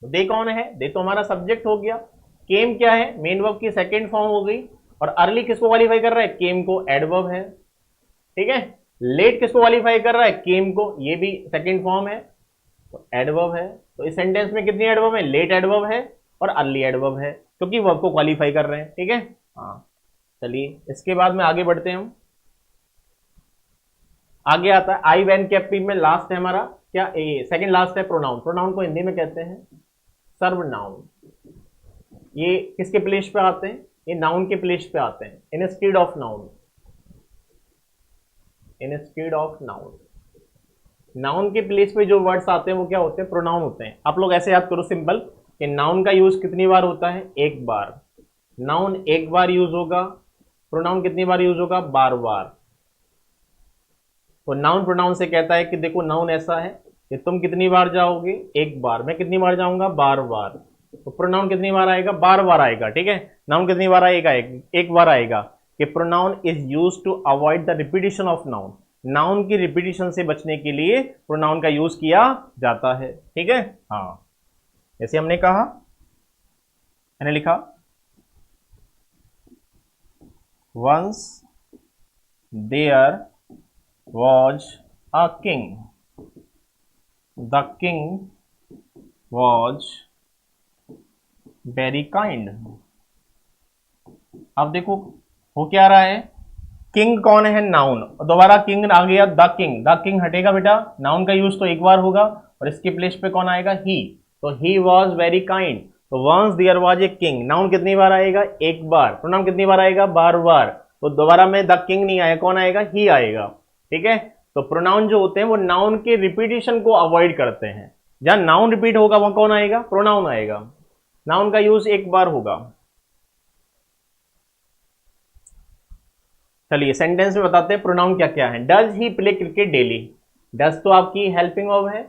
दे कौन है, दे तो हमारा सब्जेक्ट हो गया। केम क्या है, मेन वर्ब की सेकंड फॉर्म हो गई। और अर्ली किसको क्वालिफाई कर रहा है, केम को, एडवर्ब है, ठीक है। लेट किसको क्वालिफाई कर रहा है, केम को, ये भी सेकंड फॉर्म है, तो एडवर्ब है। तो इस सेंटेंस में कितनी एडवर्ब है, लेट एडवर्ब है और अर्ली एडवर्ब है, क्योंकि वर्ब को क्वालिफाई कर रहे हैं, ठीक है। हाँ, चलिए इसके बाद में आगे बढ़ते हैं हम। आगे आता है आई वैन कैप्टी में लास्ट है हमारा क्या, सेकंड लास्ट है प्रोनाउन। प्रोनाउन को हिंदी में कहते हैं सर्वनाउन। ये किसके प्लेस पे आते हैं, ये नाउन के प्लेस पे आते हैं, instead of noun. Instead of noun, noun के प्लेस पे जो वर्ड्स आते हैं वो क्या होते हैं, प्रोनाउन होते हैं। आप लोग ऐसे याद करो सिंपल, कि नाउन का यूज कितनी बार होता है, एक बार। नाउन एक बार यूज होगा, प्रोनाउन कितनी बार यूज होगा, बार बार। तो नाउन प्रोनाउन से कहता है कि देखो नाउन ऐसा है कि तुम कितनी बार जाओगे, एक बार। मैं कितनी बार जाऊंगा, बार बार। तो प्रोनाउन कितनी बार आएगा, बार बार आएगा, ठीक है। नाउन कितनी बार आएगा, एक बार आएगा। कि pronoun is use to avoid the repetition of noun. Noun की रिपीटिशन से बचने के लिए प्रोनाउन का यूज किया जाता है, ठीक है। हाँ, जैसे हमने कहा, मैंने लिखा once there was a king, the king was very kind. अब देखो हो क्या रहा है, किंग कौन है, नाउन, दोबारा किंग आ गया, द किंग हटेगा बेटा, नाउन का यूज तो एक बार होगा और इसके प्लेस पे कौन आएगा, ही, तो ही वॉज वेरी काइंड, तो once there was a king, noun कितनी बार आएगा, एक बार, प्रोनाउन कितनी बार आएगा, बार बार, तो दोबारा में द किंग नहीं आएगा, कौन आएगा, ही आएगा। ठीक है, तो प्रोनाउन जो होते हैं वो नाउन के रिपीटिशन को अवॉइड करते हैं, जहां नाउन रिपीट होगा वहां कौन आएगा, प्रोनाउन आएगा, नाउन का यूज एक बार होगा। चलिए सेंटेंस में बताते हैं प्रोनाउन क्या क्या है। Does he play cricket daily, does तो आपकी हेल्पिंग वर्ब है,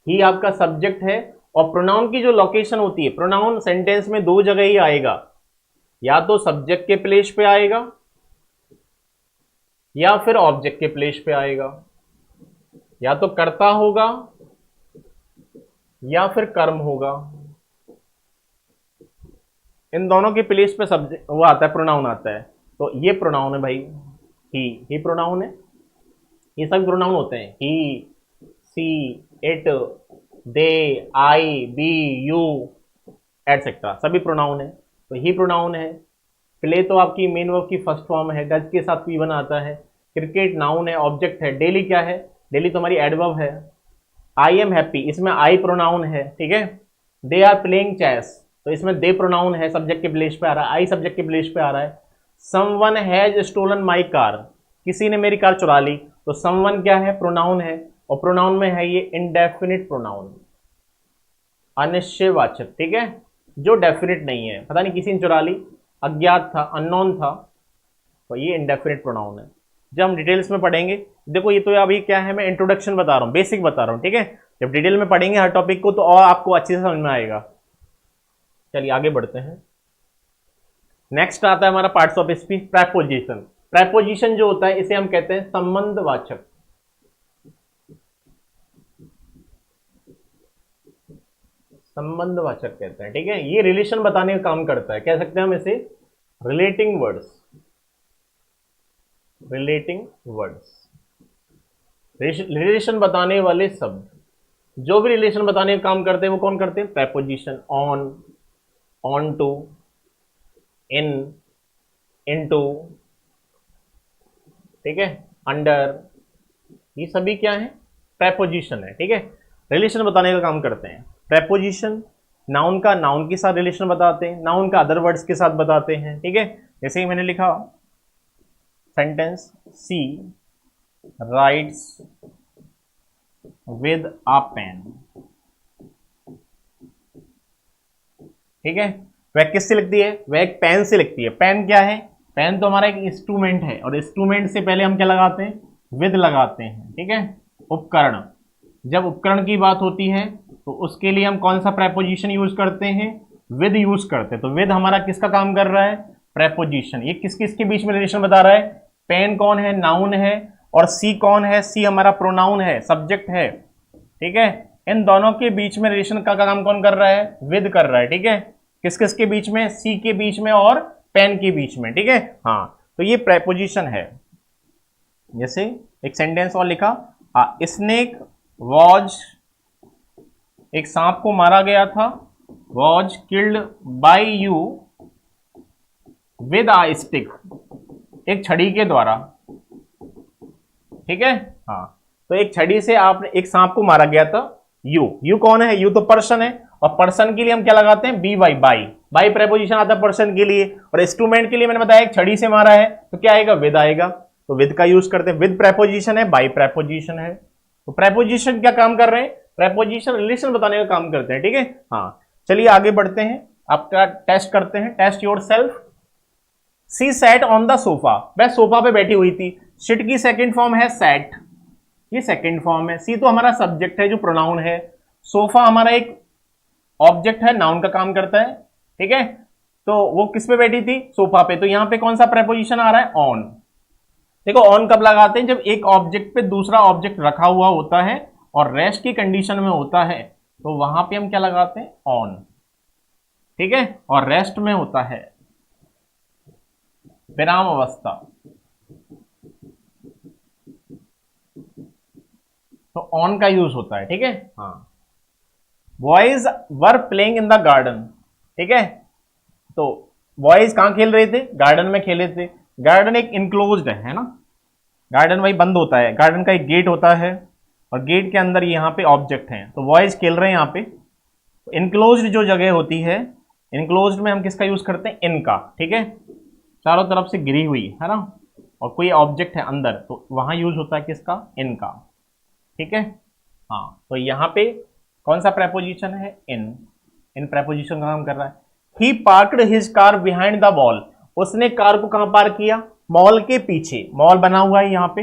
ही आपका सब्जेक्ट है, और प्रोनाउन की जो लोकेशन होती है, प्रोनाउन सेंटेंस में दो जगह ही आएगा, या तो सब्जेक्ट के प्लेस पे आएगा या फिर ऑब्जेक्ट के प्लेस पे आएगा, या तो कर्ता होगा या फिर कर्म होगा, इन दोनों के प्लेस पे सब्जेक्ट वो आता है, प्रोनाउन आता है। तो ये प्रोनाउन है भाई, ही प्रोनाउन है, ये सब प्रोनाउन होते हैं, he, she, it, they, I, we, you etcetera, सभी प्रोनाउन है, तो ही प्रोनाउन है। प्ले तो आपकी मेन वर्ब की फर्स्ट फॉर्म है, डज के साथ पी बना आता है, क्रिकेट नाउन है, ऑब्जेक्ट है, डेली क्या है, डेली तो हमारी एडवर्ब है, आई एम हैप्पी इसमें आई प्रोनाउन है, ठीक है, दे आर प्लेइंग चेस तो इसमें दे प्रोनाउन है, सब्जेक्ट के प्लेस पे आ रहा है, आई सब्जेक्ट के प्लेस पे आ रहा है। Someone has stolen my car, किसी ने मेरी कार चुरा ली, तो समवन क्या है, प्रोनाउन है, और प्रोनाउन में है ये इंडेफिनिट प्रोनाउन, अनिश्चयवाचक, ठीक है, जो डेफिनिट नहीं है, पता नहीं किसी ने चुरा ली, अज्ञात था, अननोन था, तो ये इंडेफिनिट प्रोनाउन है। जब हम डिटेल्स में पढ़ेंगे, देखो ये तो अभी क्या है, मैं इंट्रोडक्शन बता रहा हूँ, बेसिक बता रहा हूँ, ठीक है, जब डिटेल में पढ़ेंगे हर टॉपिक को तो और आपको अच्छे से समझ में आएगा। चलिए आगे बढ़ते हैं। नेक्स्ट आता है हमारा parts of speech, preposition. Preposition जो होता है इसे हम कहते हैं संबंधवाचक, संबंधवाचक कहते हैं, ठीक है, ये रिलेशन बताने का काम करता है, कह सकते हैं हम इसे relating words, relating words, relation बताने वाले शब्द, जो भी रिलेशन बताने का काम करते हैं वो कौन करते हैं, preposition, on, onto, in, into, ठीक है, अंडर, ये सभी क्या है, प्रेपोजिशन है, ठीक है, रिलेशन बताने का काम करते हैं। प्रेपोजिशन नाउन का नाउन के साथ रिलेशन बताते हैं, नाउन का अदर वर्ड्स के साथ बताते हैं, ठीक है, जैसे ही मैंने लिखा sentence, she writes with a pen, ठीक है, वह किससे लिखती है, वह एक पेन से लिखती है। पेन क्या है, पेन तो हमारा एक इंस्ट्रूमेंट है, और इंस्ट्रूमेंट से पहले हम क्या लगाते हैं, विद लगाते हैं, ठीक है, उपकरण, जब उपकरण की बात होती है तो उसके लिए हम कौन सा प्रेपोजिशन यूज करते हैं, विद यूज करते हैं, तो विद हमारा किसका काम कर रहा है, प्रेपोजिशन, ये किस किस के बीच में रिलेशन बता रहा है, पेन कौन है, नाउन है, और सी कौन है, सी हमारा प्रोनाउन है, सब्जेक्ट है, ठीक है, इन दोनों के बीच में रिलेशन का काम कौन कर रहा है, विद कर रहा है, ठीक है, किस किस के बीच में, सी के बीच में और पेन के बीच में, ठीक है, हाँ, तो ये प्रेपोजिशन है। जैसे एक सेंटेंस और लिखा, स्नेक वॉज, एक सांप को मारा गया था, was killed by you with a stick, एक छड़ी के द्वारा, ठीक है, हाँ, तो एक छड़ी से आपने एक सांप को मारा गया था, यू कौन है, यू तो पर्सन है, और पर्सन के लिए हम क्या लगाते हैं, बी वाई, बाई प्रेपोजिशन आता है पर्सन के लिए, और इंस्ट्रूमेंट के लिए मैंने बताया एक छड़ी से मारा है तो क्या आएगा, विद आएगा, तो विद का यूज करते हैं, विद प्रेपोजिशन है, बाई प्रेपोजिशन है, तो प्रेपोजिशन क्या काम कर रहे हैं, प्रेपोजिशन रिलेशन बताने का काम करते हैं, ठीक है, हाँ, चलिए आगे बढ़ते हैं, आपका टेस्ट करते हैं, test yourself. She sat on the sofa, वह सोफा पे बैठी हुई थी, सिट की सेकंड फॉर्म है सैट, ये सेकंड फॉर्म है, सी तो हमारा सब्जेक्ट है जो प्रोनाउन है, सोफा हमारा एक ऑब्जेक्ट है, नाउन का काम करता है, ठीक है, तो वो किस पे बैठी थी, सोफा पे, तो यहां पे कौन सा प्रेपोजिशन आ रहा है, ऑन। देखो ऑन कब लगाते हैं, जब एक ऑब्जेक्ट पे दूसरा ऑब्जेक्ट रखा हुआ होता है और रेस्ट की कंडीशन में होता है, तो वहां पे हम क्या लगाते हैं, ऑन, ठीक है, और रेस्ट में होता है विराम अवस्था, तो ऑन का यूज होता है, ठीक है। हाँ, boys were playing in the garden, ठीक है। तो बॉयज कहाँ खेल रहे थे? गार्डन में खेले थे। गार्डन एक इनक्लोज्ड है ना, गार्डन वही बंद होता है, गार्डन का एक गेट होता है और गेट के अंदर यहाँ पे ऑब्जेक्ट हैं, तो बॉयज खेल रहे हैं यहाँ पे। इनक्लोज्ड जो जगह होती है, इनक्लोज्ड में हम किसका यूज करते हैं? इन का, ठीक है। चारों तरफ से घिरी हुई है ना, और कोई ऑब्जेक्ट है अंदर, तो वहां यूज होता है किसका? इन का, ठीक है। हाँ, तो यहाँ पे कौन सा प्रेपोजिशन है? इन प्रेपोजिशन का काम कर रहा है। He parked his car behind the wall, उसने कार को कहाँ पार्क किया? मॉल के पीछे। मॉल बना हुआ है यहाँ पे,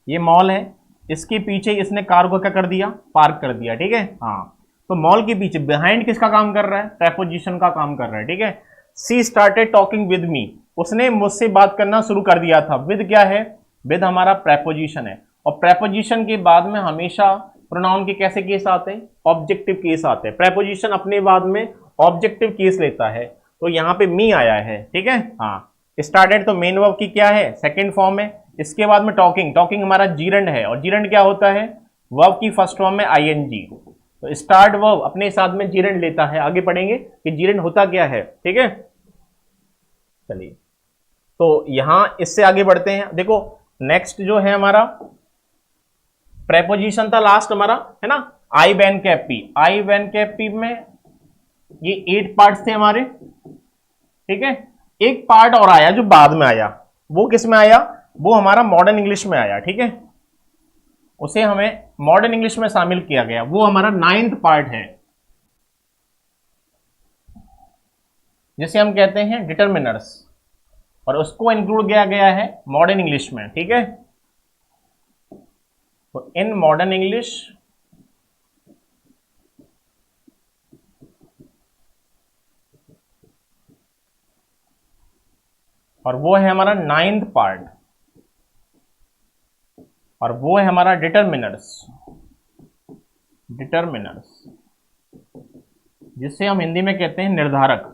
ये मॉल है, इसके पीछे इसने कार को क्या कर दिया? पार्क कर दिया, ठीक है। हाँ, तो मॉल के पीछे बिहाइंड किसका काम कर रहा है? प्रेपोजिशन का काम कर रहा है, ठीक है। सी स्टार्टेड टॉकिंग विद मी, उसने मुझसे बात करना शुरू कर दिया था। विद क्या है? विद हमारा प्रेपोजिशन है, और प्रेपोजिशन के बाद में हमेशा प्रोनाउन के कैसे केस आते हैं? ऑब्जेक्टिव केस आते हैं। प्रेपोजिशन अपने बाद में ऑब्जेक्टिव केस लेता है, तो यहाँ पे मी आया है, ठीक है। हाँ, स्टार्टेड तो मेन वर्ब की क्या है? सेकंड फॉर्म है। इसके बाद में टॉकिंग, टॉकिंग हमारा जीरंड है, और जीरंड क्या होता है? वर्ब की फर्स्ट फॉर्म में आईएनजी। तो स्टार्ट वर्ब अपने साथ में जीरंड लेता है। आगे पढ़ेंगे कि जीरंड होता क्या है, ठीक है। चलिए, तो यहां इससे आगे बढ़ते हैं। देखो नेक्स्ट जो है हमारा प्रेपोजिशन था लास्ट हमारा, है ना, आई वैन कैप पी। आई वैन कैप पी में ये 8 पार्ट्स थे हमारे, ठीक है। एक पार्ट और आया जो बाद में आया, वो किस में आया? वो हमारा मॉडर्न इंग्लिश में आया, ठीक है। उसे हमें मॉडर्न इंग्लिश में शामिल किया गया, वो हमारा 9th पार्ट है, जिसे हम कहते हैं डिटरमिनर्स, और उसको इंक्लूड किया गया है मॉडर्न इंग्लिश में, ठीक है। तो इन मॉडर्न इंग्लिश और वो है हमारा 9th पार्ट, और वो है हमारा डिटरमिनर्स। डिटरमिनर्स जिसे हम हिंदी में कहते हैं निर्धारक।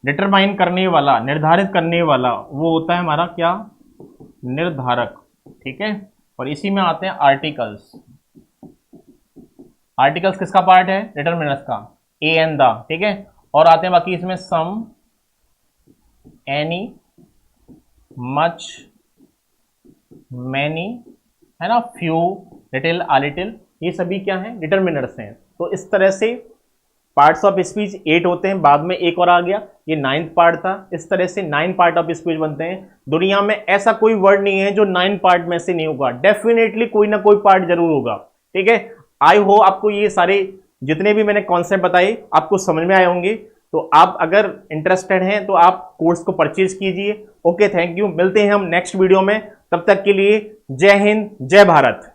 डिटरमाइन करने वाला, निर्धारित करने वाला, वो होता है हमारा क्या? निर्धारक, ठीक है। और इसी में आते हैं आर्टिकल्स। आर्टिकल्स किसका पार्ट है? डिटरमिनर्स का, ए एंड द, ठीक है। और आते हैं बाकी इसमें सम, एनी, मच, मैनी, है ना, फ्यू, लिटिल, आ लिटिल, ये सभी क्या हैं? डिटरमिनर्स हैं। तो इस तरह से पार्ट्स ऑफ स्पीच 8 होते हैं, बाद में एक और आ गया, ये 9th पार्ट था। इस तरह से 9 पार्ट ऑफ स्पीच बनते हैं। दुनिया में ऐसा कोई वर्ड नहीं है जो 9 पार्ट में से नहीं होगा, डेफिनेटली कोई ना कोई पार्ट जरूर होगा, ठीक है। आई होप आपको ये सारे जितने भी मैंने कॉन्सेप्ट बताए आपको समझ में आए होंगे। तो आप अगर इंटरेस्टेड हैं तो आप कोर्स को परचेज कीजिए। ओके, थैंक यू, मिलते हैं हम नेक्स्ट वीडियो में। तब तक के लिए जय हिंद, जय भारत।